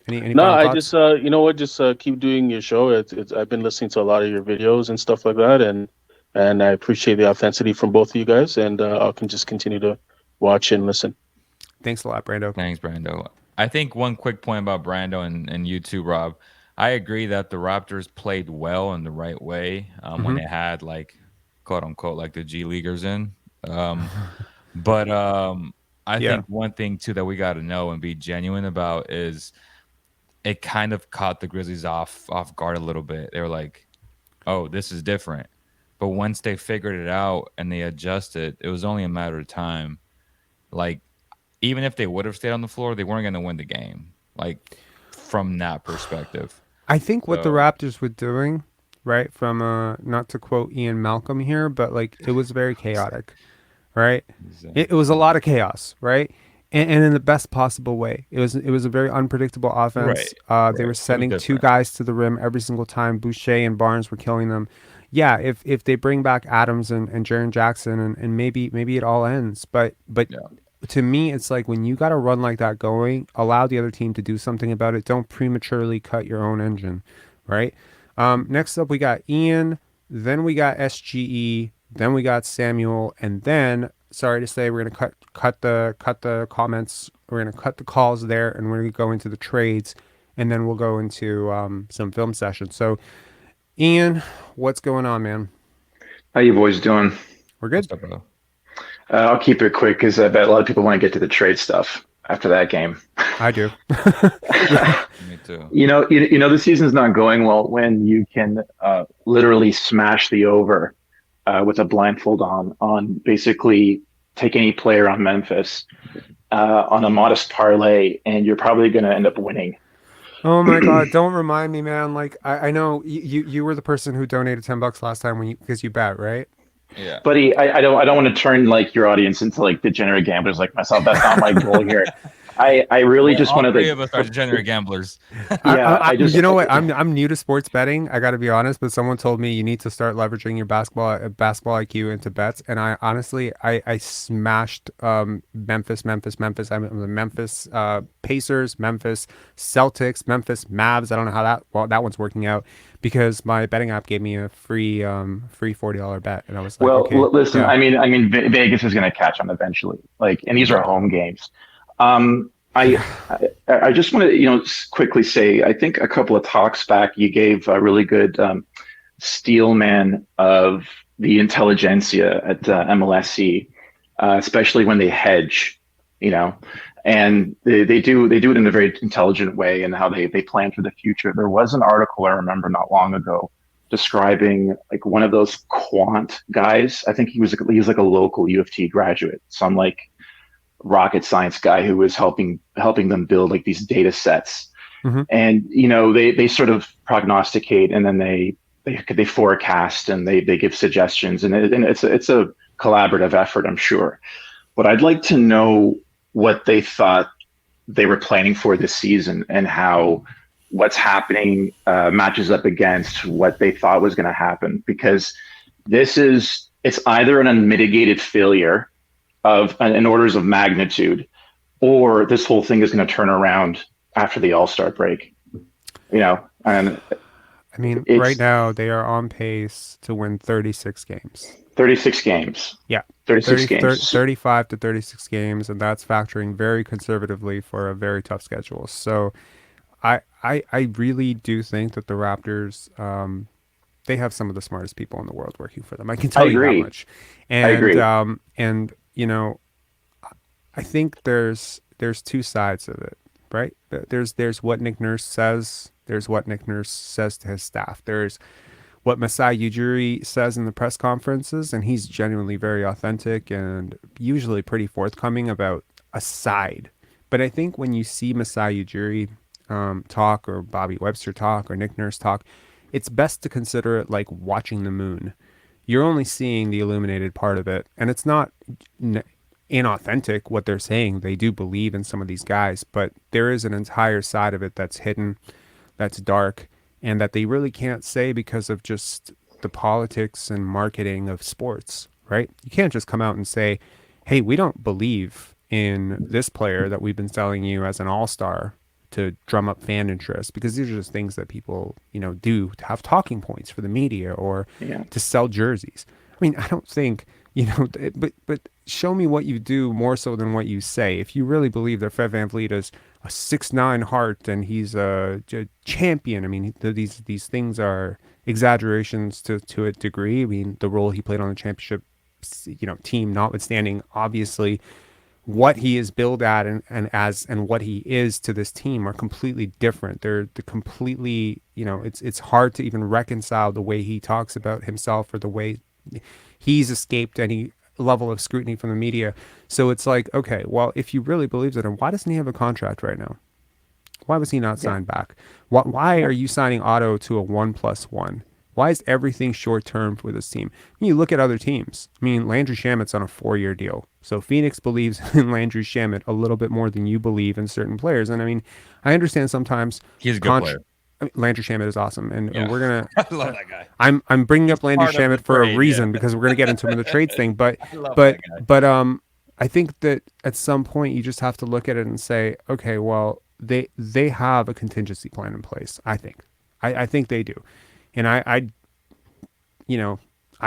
Any No, final I thoughts? just you know what, just keep doing your show. It's I've been listening to a lot of your videos and stuff like that, and I appreciate the authenticity from both of you guys, and I can just continue to watch and listen. Thanks a lot, Brando. Thanks, Brando. I think one quick point about Brando and you too, Rob. I agree that the Raptors played well in the right way when Mm-hmm. they had like quote unquote like the G Leaguers in. Um, but I Yeah. think one thing too that we got to know and be genuine about is it kind of caught the Grizzlies off guard a little bit. They were like, "Oh, this is different." But once they figured it out and they adjusted, it was only a matter of time. Like even if they would have stayed on the floor, they weren't going to win the game. Like from that perspective. I think what the So Raptors were doing, right, from not to quote Ian Malcolm here, but like it was very chaotic, right? It was a lot of chaos, right? And in the best possible way. It was a very unpredictable offense. right, They were right. It was sending two different. guys to the rim every single time. Boucher and Barnes were killing them. Yeah, if they bring back Adams and Jaren Jackson and maybe it all ends. But Yeah. to me, it's like when you got a run like that going, allow the other team to do something about it. Don't prematurely cut your own engine, right? Next up, we got Ian. Then we got SGE. Then we got Samuel. And then, sorry to say, we're gonna cut the comments. We're gonna cut the calls there, and we're gonna go into the trades, and then we'll go into some film sessions. So, Ian, what's going on, man? How you boys doing? We're What's good. up, bro? I'll keep it quick because I bet a lot of people want to get to the trade stuff after that game. I do. Me too. You know the season's not going well when you can literally smash the over with a blindfold on basically take any player on Memphis on a modest parlay, and you're probably going to end up winning. Oh my God! Don't remind me, man. Like I know you were the person who donated $10 last time because you bet, right? Yeah. Buddy, I don't want to turn like your audience into like degenerate gamblers like myself. That's not my goal here. I really just All want to three like of us are degenerate gamblers. yeah, I just you know what? I'm new to sports betting. I got to be honest, but someone told me you need to start leveraging your basketball IQ into bets, and I honestly I smashed Memphis. I'm the Memphis Pacers, Memphis Celtics, Memphis Mavs. I don't know how that one's working out because my betting app gave me a free $40 bet, and I was like, well, okay, listen, yeah. Vegas is going to catch on eventually. Like, and these are home games. Um, I just want to, quickly say, I think a couple of talks back, you gave a really good steel man of the intelligentsia at MLSE, especially when they hedge, and they do it in a very intelligent way and how they plan for the future. There was an article I remember not long ago describing like one of those quant guys. I think he's like a local U of T graduate, some like rocket science guy who was helping them build like these data sets. Mm-hmm. And they sort of prognosticate, and then they forecast, and they give suggestions, and it's a collaborative effort, I'm sure. But I'd like to know what they thought they were planning for this season, and how what's happening matches up against what they thought was going to happen, because it's either an unmitigated failure in orders of magnitude, or this whole thing is going to turn around after the All-Star break. And I mean, right now they are on pace to win 36 games. 36 games. Yeah. 36 games. 35 to 36 games, and that's factoring very conservatively for a very tough schedule. So I really do think that the Raptors, they have some of the smartest people in the world working for them. I can tell you that much. And, I agree. And I think there's two sides of it, right? There's what Nick Nurse says. There's what Nick Nurse says to his staff. There's what Masai Ujiri says in the press conferences, and he's genuinely very authentic and usually pretty forthcoming about a side. But I think when you see Masai Ujiri talk, or Bobby Webster talk, or Nick Nurse talk, it's best to consider it like watching the moon. You're only seeing the illuminated part of it, and it's not inauthentic what they're saying. They do believe in some of these guys, but there is an entire side of it that's hidden, that's dark, and that they really can't say because of just the politics and marketing of sports, right? You can't just come out and say, hey, we don't believe in this player that we've been selling you as an all-star to drum up fan interest, because these are just things that people, do to have talking points for the media or to sell jerseys. I mean, I don't think, but show me what you do more so than what you say. If you really believe that Fred VanVleet is a 6'9" heart and he's a champion, I mean, these things are exaggerations to a degree. I mean, the role he played on the championship, team notwithstanding, obviously what he is billed at and what he is to this team are completely different. They're completely, it's hard to even reconcile the way he talks about himself or the way he's escaped any level of scrutiny from the media. So it's like, okay, well, if you really believe that, why doesn't he have a contract right now? Why was he not signed back? Why are you signing Otto to a 1+1? Why is everything short term for this team? You look at other teams. I mean, Landry Shamit's on a 4-year deal. So Phoenix believes in Landry Shamit a little bit more than you believe in certain players. And I mean, I understand sometimes he's a good player. I mean, Landry Shamet is awesome, and we're gonna. I love that guy. I'm bringing up Landry Shamet for a reason because we're gonna get into him in the trades thing. But I think that at some point you just have to look at it and say, okay, well, they have a contingency plan in place. I think they do. And I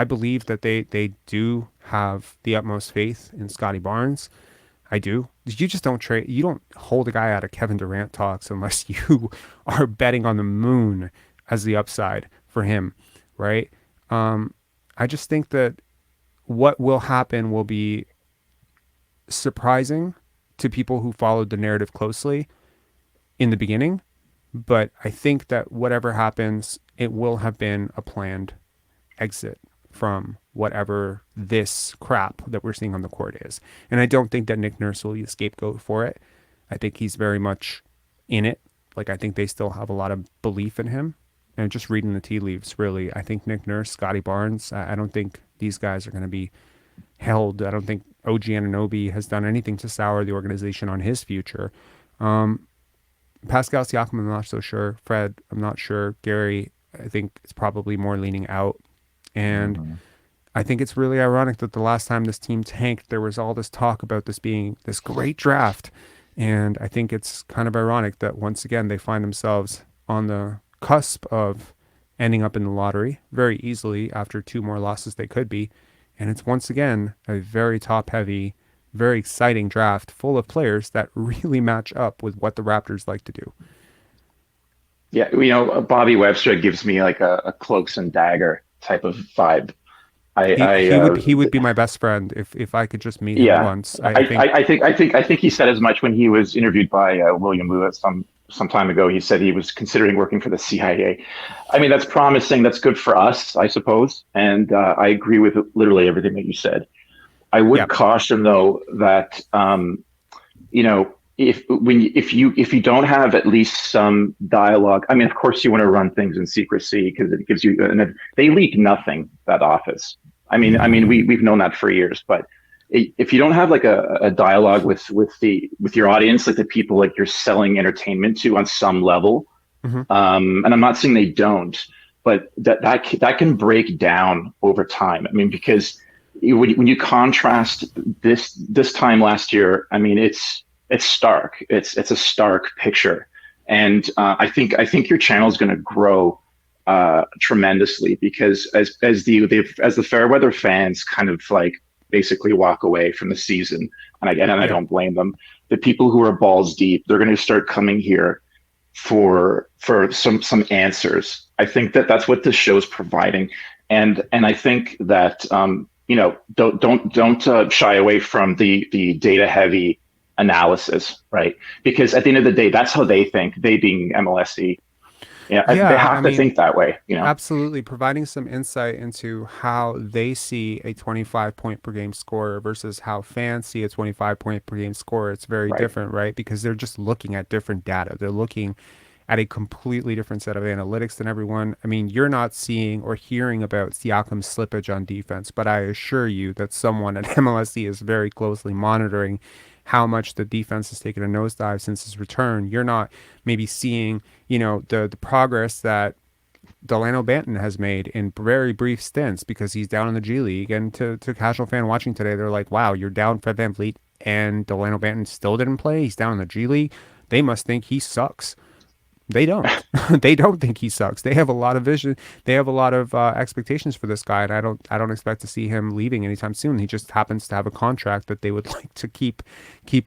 believe that they do have the utmost faith in Scotty Barnes. I do. You just don't trade. You don't hold a guy out of Kevin Durant talks unless you are betting on the moon as the upside for him, right? I just think that what will happen will be surprising to people who followed the narrative closely in the beginning. But I think that whatever happens, it will have been a planned exit from whatever this crap that we're seeing on the court is. And I don't think that Nick Nurse will be the scapegoat for it. I think he's very much in it. Like, I think they still have a lot of belief in him. And just reading the tea leaves, really, I think Nick Nurse, Scotty Barnes, I don't think these guys are going to be held. I don't think OG Anunoby has done anything to sour the organization on his future. Pascal Siakam, I'm not so sure. Fred, I'm not sure. Gary, I think it's probably more leaning out. And I think it's really ironic that the last time this team tanked, there was all this talk about this being this great draft. And I think it's kind of ironic that once again, they find themselves on the cusp of ending up in the lottery very easily after 2 more losses they could be. And it's once again a very top heavy, very exciting draft full of players that really match up with what the Raptors like to do. Yeah, Bobby Webster gives me like a cloaks and dagger type of vibe. He would be my best friend if I could just meet him once. I think he said as much when he was interviewed by William Lewis some time ago. He said he was considering working for the CIA. I mean, that's promising. That's good for us, I suppose. And I agree with literally everything that you said. I would caution though that if you don't have at least some dialogue, I mean, of course you want to run things in secrecy because it gives you, and they leak nothing, that office. I mean, we've known that for years, but if you don't have like a dialogue with your audience, like the people like you're selling entertainment to on some level, and I'm not saying they don't, but that can break down over time. I mean, because when you contrast this time last year, I mean, it's stark. It's a stark picture, and I think your channel is going to grow tremendously because as the Fairweather fans kind of like basically walk away from the season, and I don't blame them. The people who are balls deep, they're going to start coming here for some answers. I think that's what this show is providing, and I think that don't shy away from the data heavy analysis, right? Because at the end of the day, that's how they think, they being MLSE. They have to think that way, Absolutely. Providing some insight into how they see a 25 point per game scorer versus how fans see a 25 point per game scorer. It's very different, right? Because they're just looking at different data. They're looking at a completely different set of analytics than everyone. I mean, you're not seeing or hearing about Siakam's slippage on defense, but I assure you that someone at MLSE is very closely monitoring how much the defense has taken a nosedive since his return. You're not maybe seeing, the progress that Delano Banton has made in very brief stints because he's down in the G League. And to casual fan watching today, they're like, wow, you're down Fred VanVleet and Delano Banton still didn't play. He's down in the G League. They must think he sucks. They don't. They don't think he sucks. They have a lot of vision. They have a lot of expectations for this guy, and I don't expect to see him leaving anytime soon. He just happens to have a contract that they would like to keep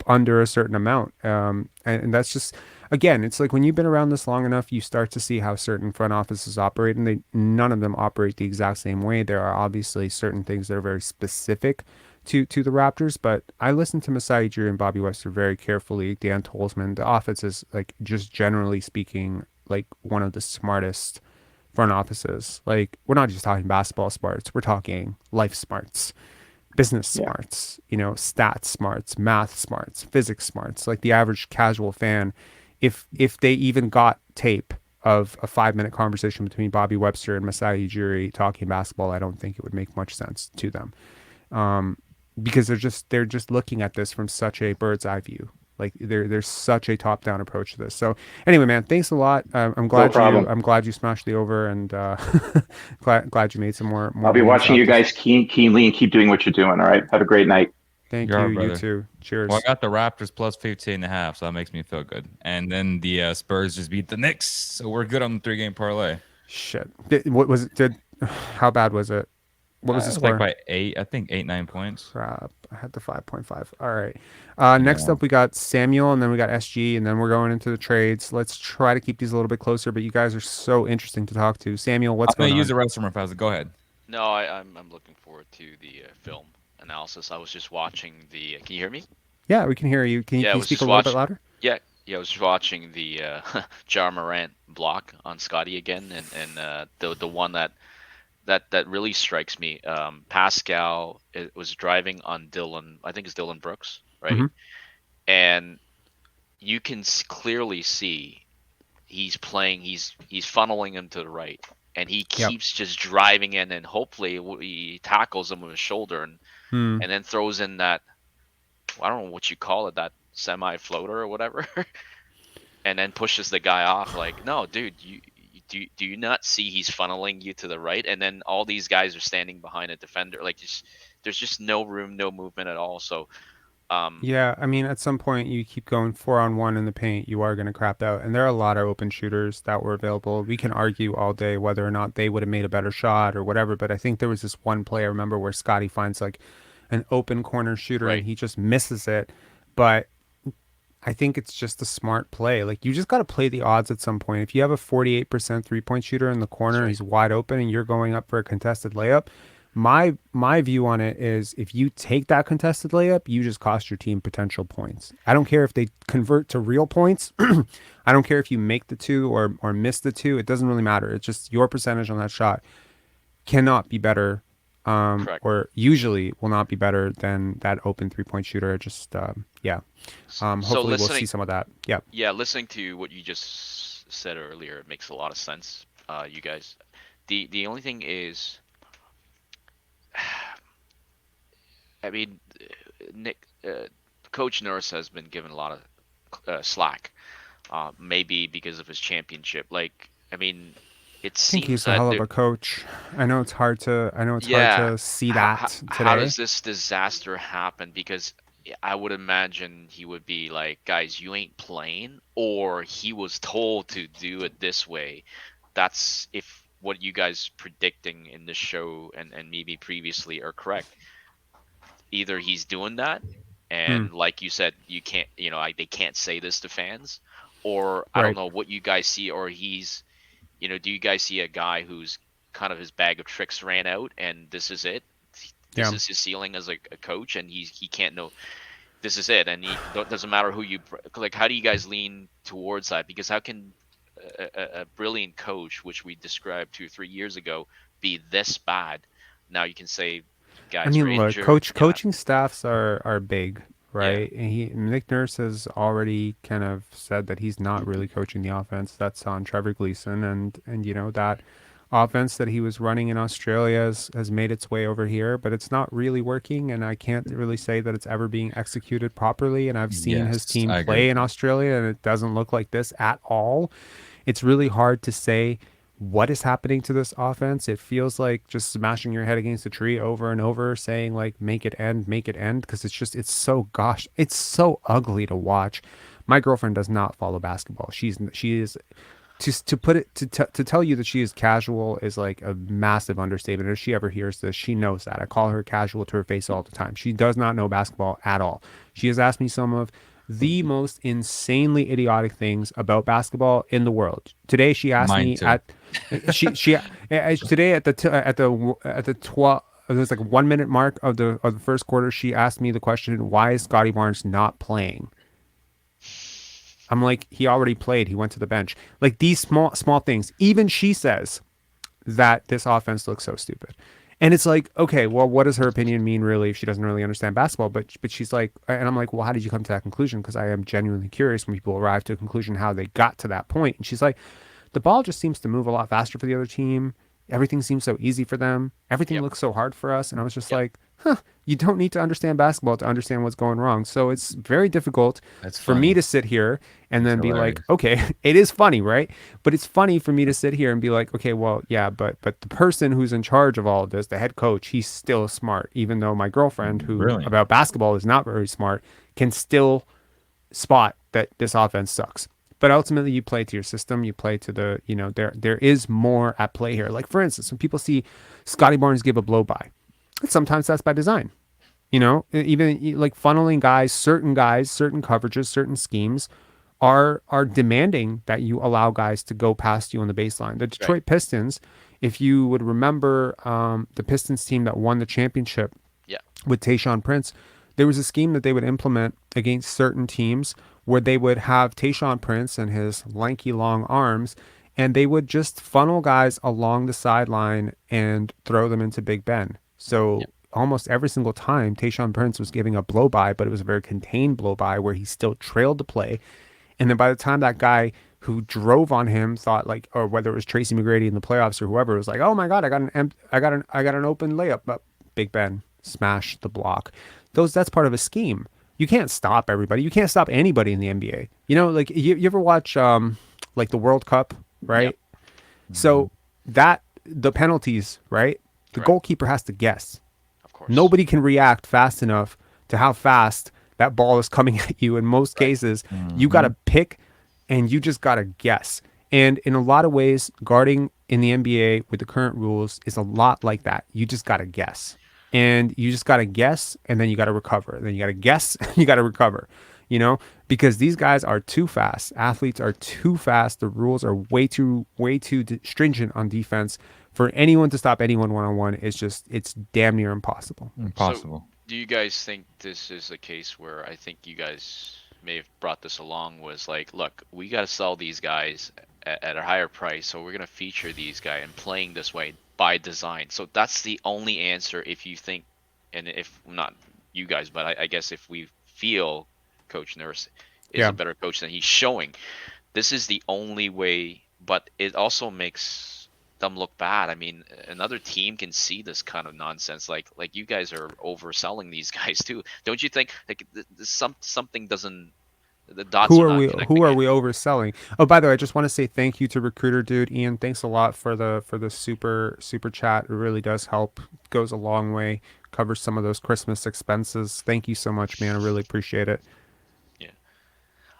under a certain amount. And that's just, again, it's like when you've been around this long enough, you start to see how certain front offices operate, and none of them operate the exact same way. There are obviously certain things that are very specific to the Raptors, but I listened to Masai Ujiri and Bobby Webster very carefully. Dan Tolzman, the offense is, like, just generally speaking, like one of the smartest front offices. Like, we're not just talking basketball smarts, we're talking life smarts, business smarts, you know, stats smarts, math smarts, physics smarts. Like the average casual fan, if they even got tape of a 5-minute conversation between Bobby Webster and Masai Ujiri talking basketball, I don't think it would make much sense to them. Because they're just looking at this from such a bird's eye view. Like there's such a top down approach to this. So anyway, man, thanks a lot. I'm glad you smashed the over, and glad you made some more. I'll be watching you guys keenly and keep doing what you're doing. All right, have a great night. Thank you. You too. Cheers. Well, I got the Raptors plus 15.5, so that makes me feel good. And then the Spurs just beat the Knicks, so we're good on the 3-game parlay. Shit. What was it? How bad was it? What was the score? Like by 8, I think 8-9 points. Crap. I had the 5.5. All right. Next up, we got Samuel, and then we got SG, and then we're going into the trades. Let's try to keep these a little bit closer, but you guys are so interesting to talk to. Samuel, what's going on? I'm going to use the restroom if I was. Go ahead. No, I'm looking forward to the film analysis. I was just watching the. Can you hear me? Yeah, we can hear you. Can you speak a little bit louder? Yeah, I was just watching the Ja Morant block on Scotty again, and the one that really strikes me. Pascal was driving on Dylan. I think it's Dylan Brooks, right? Mm-hmm. And you can clearly see he's playing. He's funneling him to the right, and he keeps just driving in, and hopefully he tackles him with his shoulder, and then throws in that. I don't know what you call it, that semi floater or whatever, and then pushes the guy off. Like, no, dude, do you not see he's funneling you to the right? And then all these guys are standing behind a defender. Like, there's just no room, no movement at all. So, yeah, I mean, at some point you keep going 4-on-1 in the paint, you are going to crap out. And there are a lot of open shooters that were available. We can argue all day whether or not they would have made a better shot or whatever. But I think there was this one play I remember where Scotty finds like an open corner shooter and he just misses it. But I think it's just a smart play. Like, you just got to play the odds at some point. If you have a 48% 3-point shooter in the corner, he's wide open, and you're going up for a contested layup, my view on it is if you take that contested layup, you just cost your team potential points. I don't care if they convert to real points. I don't care if you make the 2 or miss the 2. It doesn't really matter. It's just your percentage on that shot cannot be better, or usually will not be better than that open 3-point shooter. Just hopefully we'll see some of that. Yeah, listening to what you just said earlier, it makes a lot of sense. You guys, the only thing is, I mean, Coach Nurse has been given a lot of slack, maybe because of his championship. Like, I mean, it seems I think he's a hell of a coach. I know it's hard to see that today. How does this disaster happen? Because I would imagine he would be like, guys, you ain't playing, or he was told to do it this way. That's if what you guys predicting in this show and maybe previously are correct. Either he's doing that, and like you said, you can't, they can't say this to fans, or I don't know what you guys see, or he's, do you guys see a guy who's kind of his bag of tricks ran out, and this is it? This is his ceiling as a coach, and he can't know. This is it, and doesn't matter who you like. How do you guys lean towards that? Because how can a brilliant coach, which we described 2 or 3 years ago, be this bad? Now you can say, guys. I mean, look, coaching staffs are big, right? Yeah. And Nick Nurse has already kind of said that he's not really coaching the offense. That's on Trevor Gleeson, and that offense that he was running in Australia has made its way over here, but it's not really working, and I can't really say that it's ever being executed properly. And I've seen his team play in Australia, and it doesn't look like this at all. It's really hard to say what is happening to this offense. It feels like just smashing your head against a tree over and over, saying like, make it end, because it's so ugly to watch. My girlfriend does not follow basketball. She is to put it to tell you that she is casual is like a massive understatement. If she ever hears this, she knows that. I call her casual to her face all the time. She does not know basketball at all. She has asked me some of the most insanely idiotic things about basketball in the world. Today she asked Mine me too. today at the 12, it was like 1 minute mark of the first quarter, she asked me the question, why is Scotty Barnes not playing? I'm like, he already played. He went to the bench. Like these small things. Even she says that this offense looks so stupid. And it's like, okay, well, what does her opinion mean really if she doesn't really understand basketball? But she's like, and I'm like, well, how did you come to that conclusion? Because I am genuinely curious when people arrive to a conclusion how they got to that point. And she's like, the ball just seems to move a lot faster for the other team. Everything seems so easy for them. Everything looks so hard for us. And I was just like, you don't need to understand basketball to understand what's going wrong. So it's very difficult for me to sit here and then be like, okay, it is funny, right? But it's funny for me to sit here and be like, okay, well, yeah, but the person who's in charge of all of this, the head coach, he's still smart, even though my girlfriend, who about basketball is not very smart, can still spot that this offense sucks. But ultimately, you play to your system. You play to the, there is more at play here. Like, for instance, when people see Scotty Barnes give a blow by, sometimes that's by design. Even like funneling guys, certain coverages, certain schemes are demanding that you allow guys to go past you on the baseline. The Detroit Pistons, if you would remember the Pistons team that won the championship with Tayshaun Prince, there was a scheme that they would implement against certain teams where they would have Tayshaun Prince and his lanky long arms, and they would just funnel guys along the sideline and throw them into Big Ben. So almost every single time Tayshaun Prince was giving a blow by, but it was a very contained blow by where he still trailed the play. And then by the time that guy who drove on him thought like, or whether it was Tracy McGrady in the playoffs or whoever, was like, oh my God, I got an open layup, but Big Ben smashed the block. That's part of a scheme. You can't stop everybody. You can't stop anybody in the NBA. Like you ever watch like the World Cup, right? Yep. So that the penalties, right? The goalkeeper has to guess. Of course. Nobody can react fast enough to how fast that ball is coming at you. In most cases, you got to pick and you just got to guess. And in a lot of ways, guarding in the NBA with the current rules is a lot like that. You just got to guess. And you just got to guess, and then you got to recover. Then you got to guess, and you got to recover, because these guys are too fast. Athletes are too fast. The rules are way too stringent on defense. For anyone to stop anyone one-on-one, it's damn near impossible. So, do you guys think this is a case where I think you guys may have brought this along was like, look, we got to sell these guys at a higher price, so we're going to feature these guys and playing this way by design. So that's the only answer if you think, and if not you guys, but I guess if we feel Coach Nurse is a better coach than he's showing, this is the only way, but it also makes them look bad. I mean, another team can see this kind of nonsense. Like you guys are overselling these guys too. Don't you think like something doesn't, the dots who are are not we connecting who are yet. we overselling? Oh, by the way, I just want to say thank you to Recruiter Dude. Ian, thanks a lot for the super chat. It really does help. Goes a long way. Covers some of those Christmas expenses. Thank you so much, man. I really appreciate it. Yeah.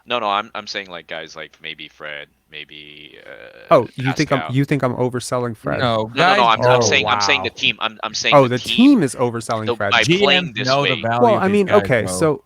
No, I'm saying like guys like maybe Fred, maybe you think I'm overselling Fred? No, No. I'm saying the team. I'm saying the team is overselling Fred. By playing this way. Well, I mean, okay, so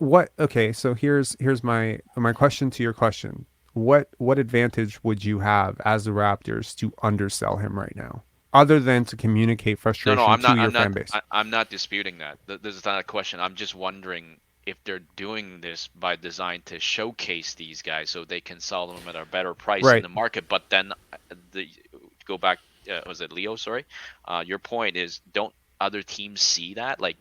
what? Okay, so here's my question to your question. What advantage would you have as the Raptors to undersell him right now, other than to communicate frustration to your fan base? I'm not disputing that. This is not a question. I'm just wondering if they're doing this by design to showcase these guys so they can sell them at a better price in the market. But then go back, was it Leo? Sorry. Your point is, don't other teams see that? Like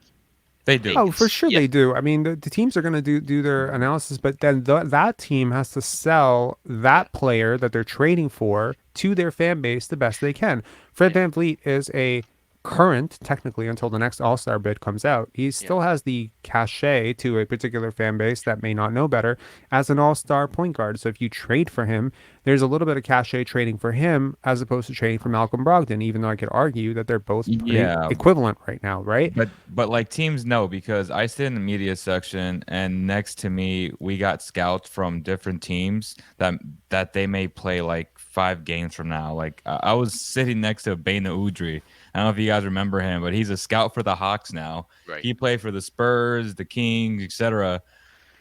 they do. Oh, for sure they do. I mean, the teams are going to do their analysis, but then that team has to sell that player that they're trading for to their fan base the best they can. Fred VanVleet is a current, technically, until the next All-Star bid comes out. He still has the cachet to a particular fan base that may not know better as an All-Star point guard. So if you trade for him, there's a little bit of cachet trading for him as opposed to trading for Malcolm Brogdon, even though I could argue that they're both pretty Yeah. equivalent right now, right? But like teams know, because I sit in the media section and next to me we got scouts from different teams that they may play like 5 games from now. Like I was sitting next to Bena Udry. I don't know if you guys remember him, but he's a scout for the Hawks now. Right. He played for the Spurs, the Kings, etc.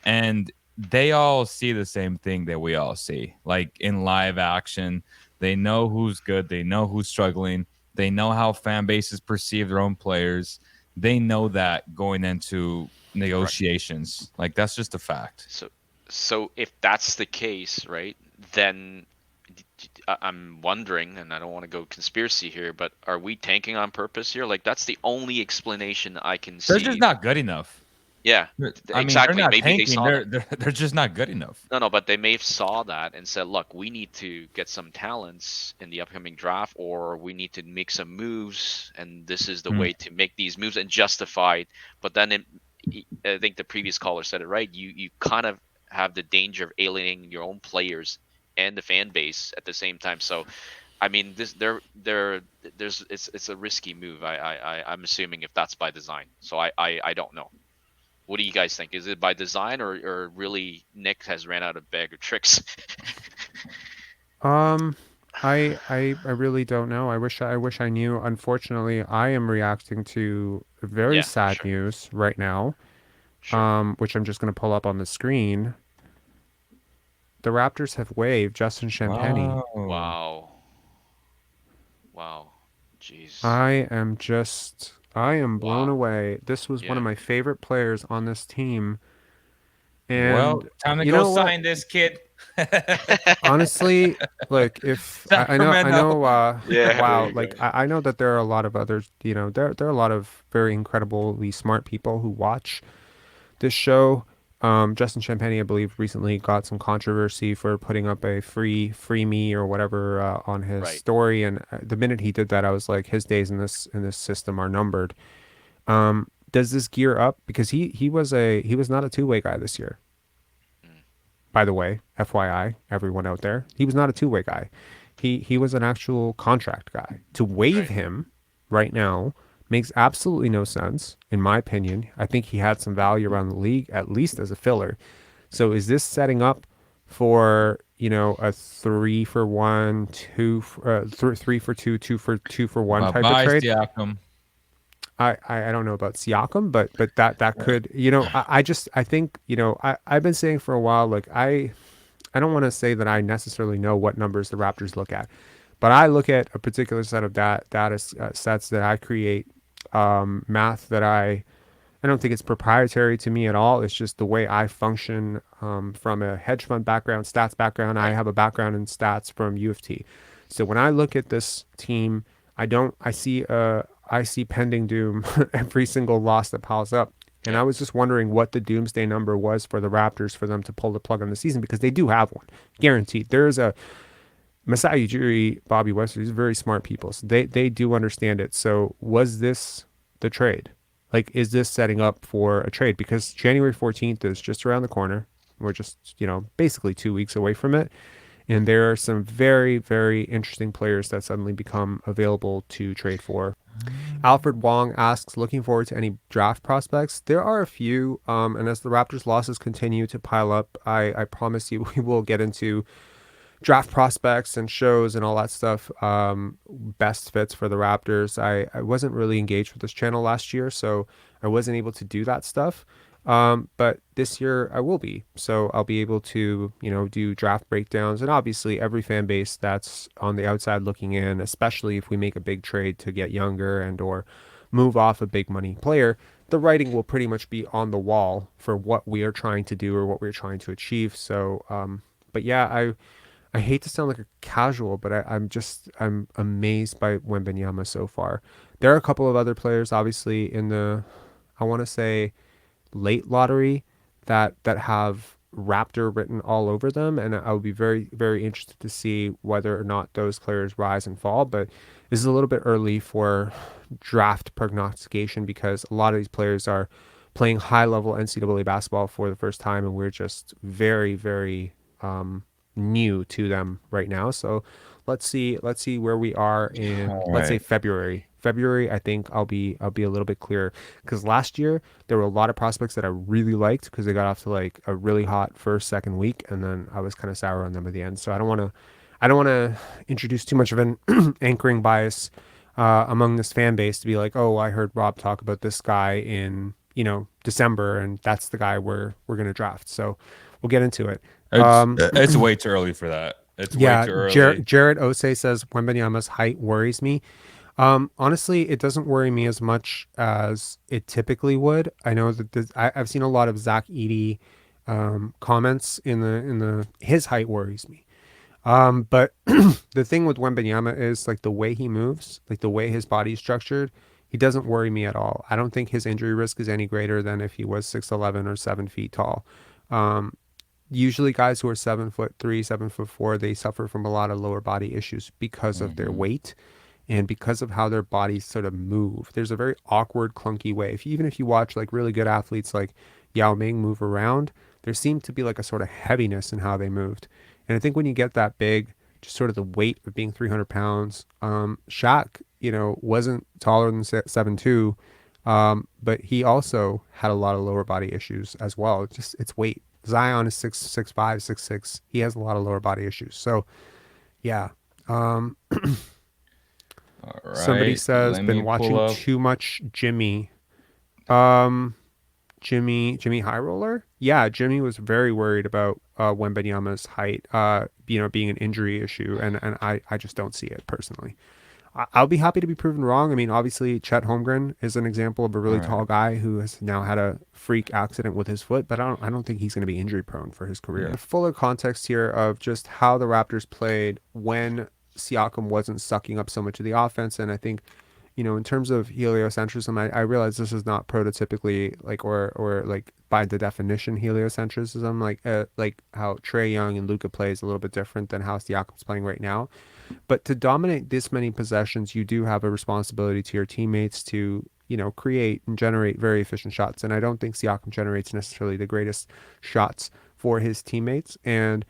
And they all see the same thing that we all see. Like in live action, they know who's good, they know who's struggling, they know how fan bases perceive their own players. They know that going into negotiations. Like that's just a fact. So if that's the case, right, then I'm wondering, and I don't want to go conspiracy here, but are we tanking on purpose here? Like that's the only explanation I can see. They're just not good enough. Yeah, I mean, exactly. they're not Maybe tanking. they saw They're just not good enough. No, but they may have saw that and said, "Look, we need to get some talents in the upcoming draft, or we need to make some moves, and this is the way to make these moves and justify it." But then I think the previous caller said it right. You kind of have the danger of alienating your own players and the fan base at the same time. So, I mean, it's a risky move. I'm assuming if that's by design. So I don't know. What do you guys think? Is it by design, or really Nick has ran out of bag of tricks? I really don't know. I wish I knew. Unfortunately, I am reacting to very sad news right now. Which I'm just going to pull up on the screen. The Raptors have waived Justin Champagnie. Wow. Jeez. I am blown away. This was one of my favorite players on this team. And well, time to go sign this kid. Honestly, like if I know, wow, like I know that there are a lot of others. You know, there are a lot of very incredibly smart people who watch this show. Justin Champagnie, I believe, recently got some controversy for putting up a free me or whatever on his story, and the minute he did that, I was like, his days in this system are numbered. Does this gear up? Because he was not a two-way guy this year. By the way, FYI, everyone out there, he was not a two-way guy. He was an actual contract guy. To waive him right now makes absolutely no sense, in my opinion. I think he had some value around the league, at least as a filler. So is this setting up for, you know, a 3-for-1, 3-for-2, 2-for-1 type of trade? Siakam. I don't know about Siakam, but that could, you know, I think, you know, I've been saying for a while, like I don't want to say that I necessarily know what numbers the Raptors look at, but I look at a particular set of data sets that I create, math that I don't think it's proprietary to me at all. It's just the way I function from a hedge fund background, stats background. I have a background in stats from U of T. So when I look at this team, I see pending doom every single loss that piles up. And I was just wondering what the doomsday number was for the Raptors for them to pull the plug on the season, because they do have one. Guaranteed. There's a Masai Ujiri, Bobby Webster, these are very smart people. So they do understand it. So was this the trade? Like, is this setting up for a trade? Because January 14th is just around the corner. We're just, you know, basically 2 weeks away from it. And there are some very, very interesting players that suddenly become available to trade for. Alfred Wong asks, looking forward to any draft prospects? There are a few. And as the Raptors' losses continue to pile up, I promise you we will get into draft prospects and shows and all that stuff. Best fits for the Raptors. I wasn't really engaged with this channel last year, so I wasn't able to do that stuff. But this year I will be. So I'll be able to, you know, do draft breakdowns, and obviously every fan base that's on the outside looking in, especially if we make a big trade to get younger and or move off a big money player, the writing will pretty much be on the wall for what we are trying to do or what we're trying to achieve. So, but yeah, I hate to sound like a casual, but I'm amazed by Wembanyama so far. There are a couple of other players, obviously, in the, I want to say, late lottery that have Raptor written all over them, and I would be very, very interested to see whether or not those players rise and fall. But this is a little bit early for draft prognostication because a lot of these players are playing high-level NCAA basketball for the first time, and we're just very, very new to them right now. So let's see where we are in, let's say, February. I think I'll be a little bit clearer, because last year there were a lot of prospects that I really liked because they got off to like a really hot first, second week, and then I was kind of sour on them at the end. So I don't want to introduce too much of an anchoring bias among this fan base to be like, oh, I heard Rob talk about this guy in December, and that's the guy we're gonna draft. So we'll get into it. It's way too early for that. It's way too early. Jared Osei says Wembanyama's height worries me. Honestly, it doesn't worry me as much as it typically would. I know that I've seen a lot of Zach Edey comments in the his height worries me. But the thing with Wembanyama is like the way he moves, like the way his body's structured, he doesn't worry me at all. I don't think his injury risk is any greater than if he was 6'11" or 7 feet tall. Usually guys who are 7'3", 7'4", they suffer from a lot of lower body issues because of their weight and because of how their bodies sort of move. There's a very awkward, clunky way. Even if you watch like really good athletes like Yao Ming move around, there seemed to be like a sort of heaviness in how they moved. And I think when you get that big, just sort of the weight of being 300 pounds, Shaq, wasn't taller than 7'2", but he also had a lot of lower body issues as well. It's weight. Zion is 6'5", 6'6". He has a lot of lower body issues. So, yeah. All right. Somebody says, been watching too much Jimmy. Jimmy High Roller? Yeah, Jimmy was very worried about Wembanyama's height, being an injury issue, and I just don't see it personally. I'll be happy to be proven wrong. I mean, obviously, Chet Holmgren is an example of a really tall guy who has now had a freak accident with his foot, but I don't think he's going to be injury prone for his career. Yeah. Fuller context here of just how the Raptors played when Siakam wasn't sucking up so much of the offense, and I think, in terms of heliocentrism, I realize this is not prototypically or by the definition heliocentrism, like how Trae Young and Luka plays a little bit different than how Siakam's playing right now. But to dominate this many possessions, you do have a responsibility to your teammates to, create and generate very efficient shots. And I don't think Siakam generates necessarily the greatest shots for his teammates. And,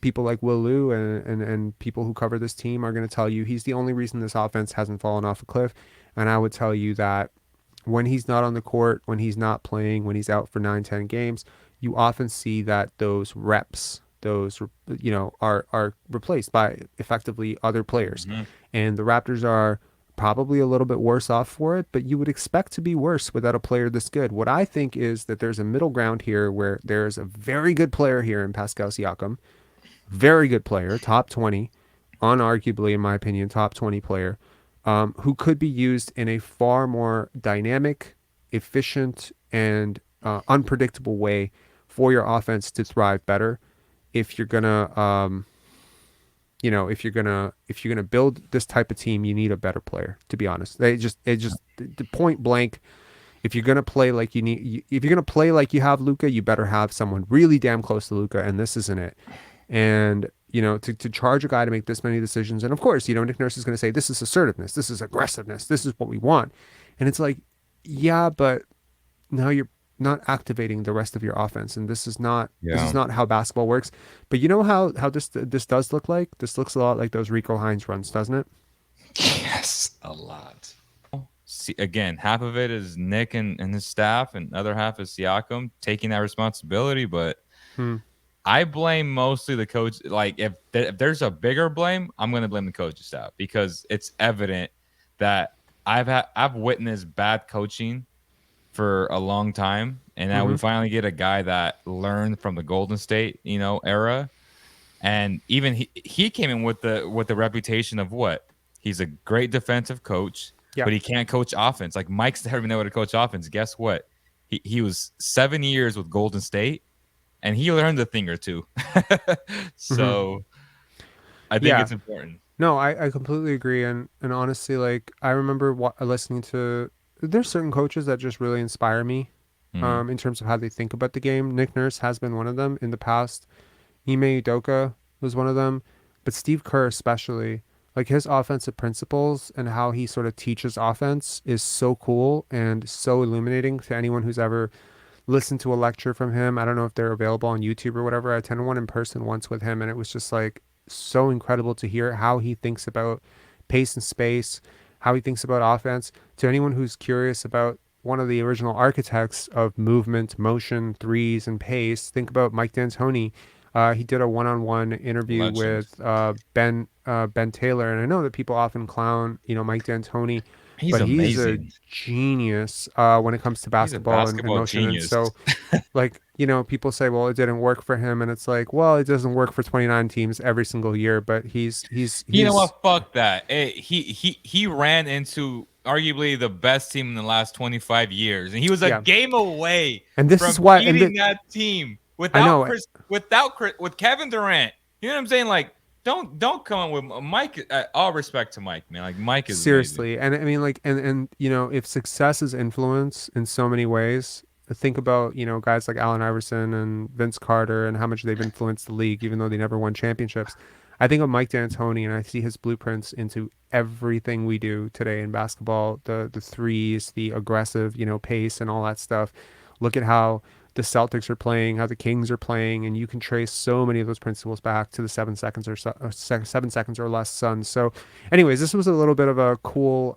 people like Will Liu and people who cover this team are going to tell you he's the only reason this offense hasn't fallen off a cliff. And I would tell you that when he's not on the court, when he's not playing, when he's out for 9-10 games, you often see that those reps, are replaced by effectively other players. And the Raptors are probably a little bit worse off for it, but you would expect to be worse without a player this good. What I think is that there's a middle ground here where there's a very good player here in Pascal Siakam, very good player, top 20, unarguably, in my opinion, top 20 player, who could be used in a far more dynamic, efficient, and unpredictable way for your offense to thrive better. If you're gonna, if you're gonna build this type of team, you need a better player. To be honest, the point blank. If you're gonna play like if you're gonna play like you have Luka, you better have someone really damn close to Luka, and this isn't it. And to charge a guy to make this many decisions, and of course, Nick Nurse is gonna say this is assertiveness, this is aggressiveness, this is what we want, and it's like, yeah, but now you're not activating the rest of your offense, and this is not how basketball works. But you know how this does look like? This looks a lot like those Rico Hines runs, doesn't it? Yes, a lot. See, again, half of it is Nick and his staff, and the other half is Siakam taking that responsibility. But I blame mostly the coach. Like if there's a bigger blame, I'm going to blame the coaching staff, because it's evident that I've witnessed bad coaching for a long time, and now we finally get a guy that learned from the Golden State, era, and even he came in with the reputation of what? He's a great defensive coach, but he can't coach offense. Like Mike's never been able to coach offense. Guess what? He was 7 years with Golden State, and he learned a thing or two. So I think it's important. No, I completely agree, and honestly, like I remember listening to. There's certain coaches that just really inspire me, in terms of how they think about the game. Nick Nurse has been one of them in the past. Ime Udoka was one of them, but Steve Kerr especially, like his offensive principles and how he sort of teaches offense is so cool and so illuminating to anyone who's ever listened to a lecture from him. I don't know if they're available on YouTube or whatever. I attended one in person once with him, and it was just like so incredible to hear how he thinks about pace and space, how he thinks about offense. To anyone who's curious about one of the original architects of movement, motion, threes, and pace, think about Mike D'Antoni. He did a one-on-one interview with Ben Taylor, and I know that people often clown, Mike D'Antoni, He's but he's amazing. a genius when it comes to basketball, and motion. Genius. And so, people say, well, it didn't work for him, and it's like, well, it doesn't work for 29 teams every single year, but he's you know what? Fuck that. He ran into arguably the best team in the last 25 years, and he was a game away and this from is why beating that team with Kevin Durant. You know what I'm saying? Like, don't come with Mike. All respect to Mike, man. Like, Mike is seriously, amazing. and I mean, like, and if success is influence in so many ways, think about guys like Allen Iverson and Vince Carter and how much they've influenced the league, even though they never won championships. I think of Mike D'Antoni, and I see his blueprints into everything we do today in basketball. The threes, the aggressive, pace, and all that stuff. Look at how the Celtics are playing, how the Kings are playing, and you can trace so many of those principles back to the 7 seconds or less Suns. So, anyways, this was a little bit of a cool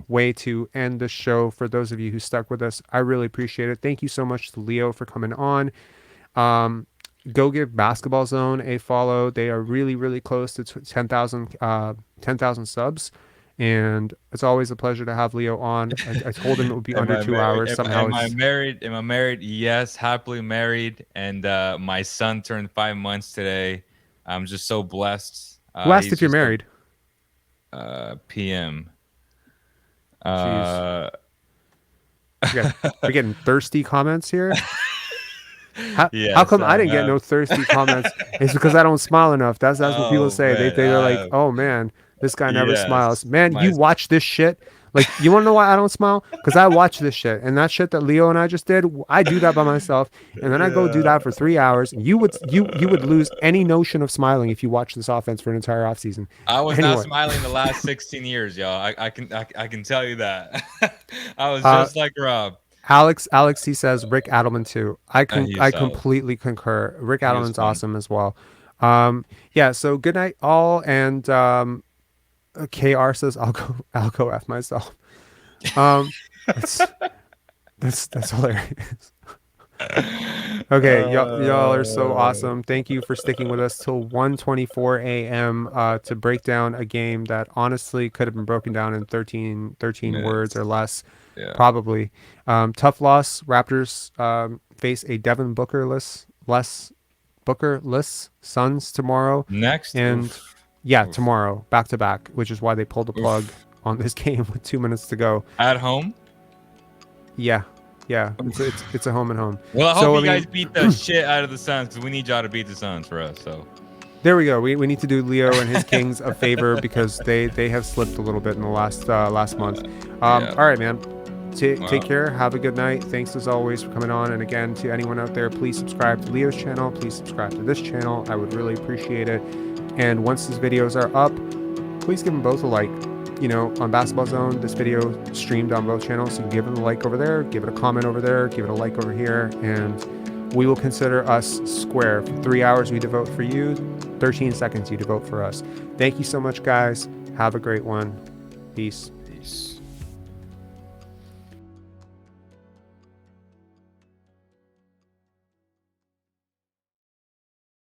way to end the show. For those of you who stuck with us, I really appreciate it. Thank you so much to Leo for coming on. Go give Basketball Zone a follow. They are really, really close to 10,000 subs. And it's always a pleasure to have Leo on. I told him it would be under 2 hours. Somehow, am I married? Am I married? Yes, happily married. And my son turned 5 months today. I'm just so blessed. Who asked if you're married? PM. We're getting thirsty comments here. How come I didn't get no thirsty comments? It's because I don't smile enough. That's what people say. Man, They're like, oh man, this guy never smiles. Man, you watch this shit. Like, you want to know why I don't smile? Because I watch this shit, and that shit that Leo and I just did, I do that by myself, and then I go do that for 3 hours. You would lose any notion of smiling if you watch this offense for an entire offseason. I was not smiling the last 16 years, y'all. I can tell you that. I was just like Rob. Alex, he says Rick Adelman too. I completely concur. Rick Adelman's awesome as well. So good night all, and KR says I'll go F myself. That's hilarious. Okay, y'all are so awesome. Thank you for sticking with us till 1:24 a.m. To break down a game that honestly could have been broken down in 13 words or less. Yeah. Probably. Tough loss. Raptors face a Devin Booker-less Suns tomorrow. Next. And tomorrow, back to back, which is why they pulled the plug on this game with 2 minutes to go. At home? Yeah. It's a home and home. Well, I hope you guys beat the shit out of the Suns, because we need y'all to beat the Suns for us. So there we go. We need to do Leo and his Kings a favor because they have slipped a little bit in the last month. All right, man. Take care. Have a good night. Thanks as always for coming on. And again, to anyone out there, please subscribe to Leo's channel. Please subscribe to this channel. I would really appreciate it. And once these videos are up, please give them both a like. On Basketball Zone, this video streamed on both channels. So you can give it a like over there, give it a comment over there, give it a like over here, and we will consider us square. For 3 hours we devote for you, 13 seconds you devote for us. Thank you so much, guys. Have a great one. Peace.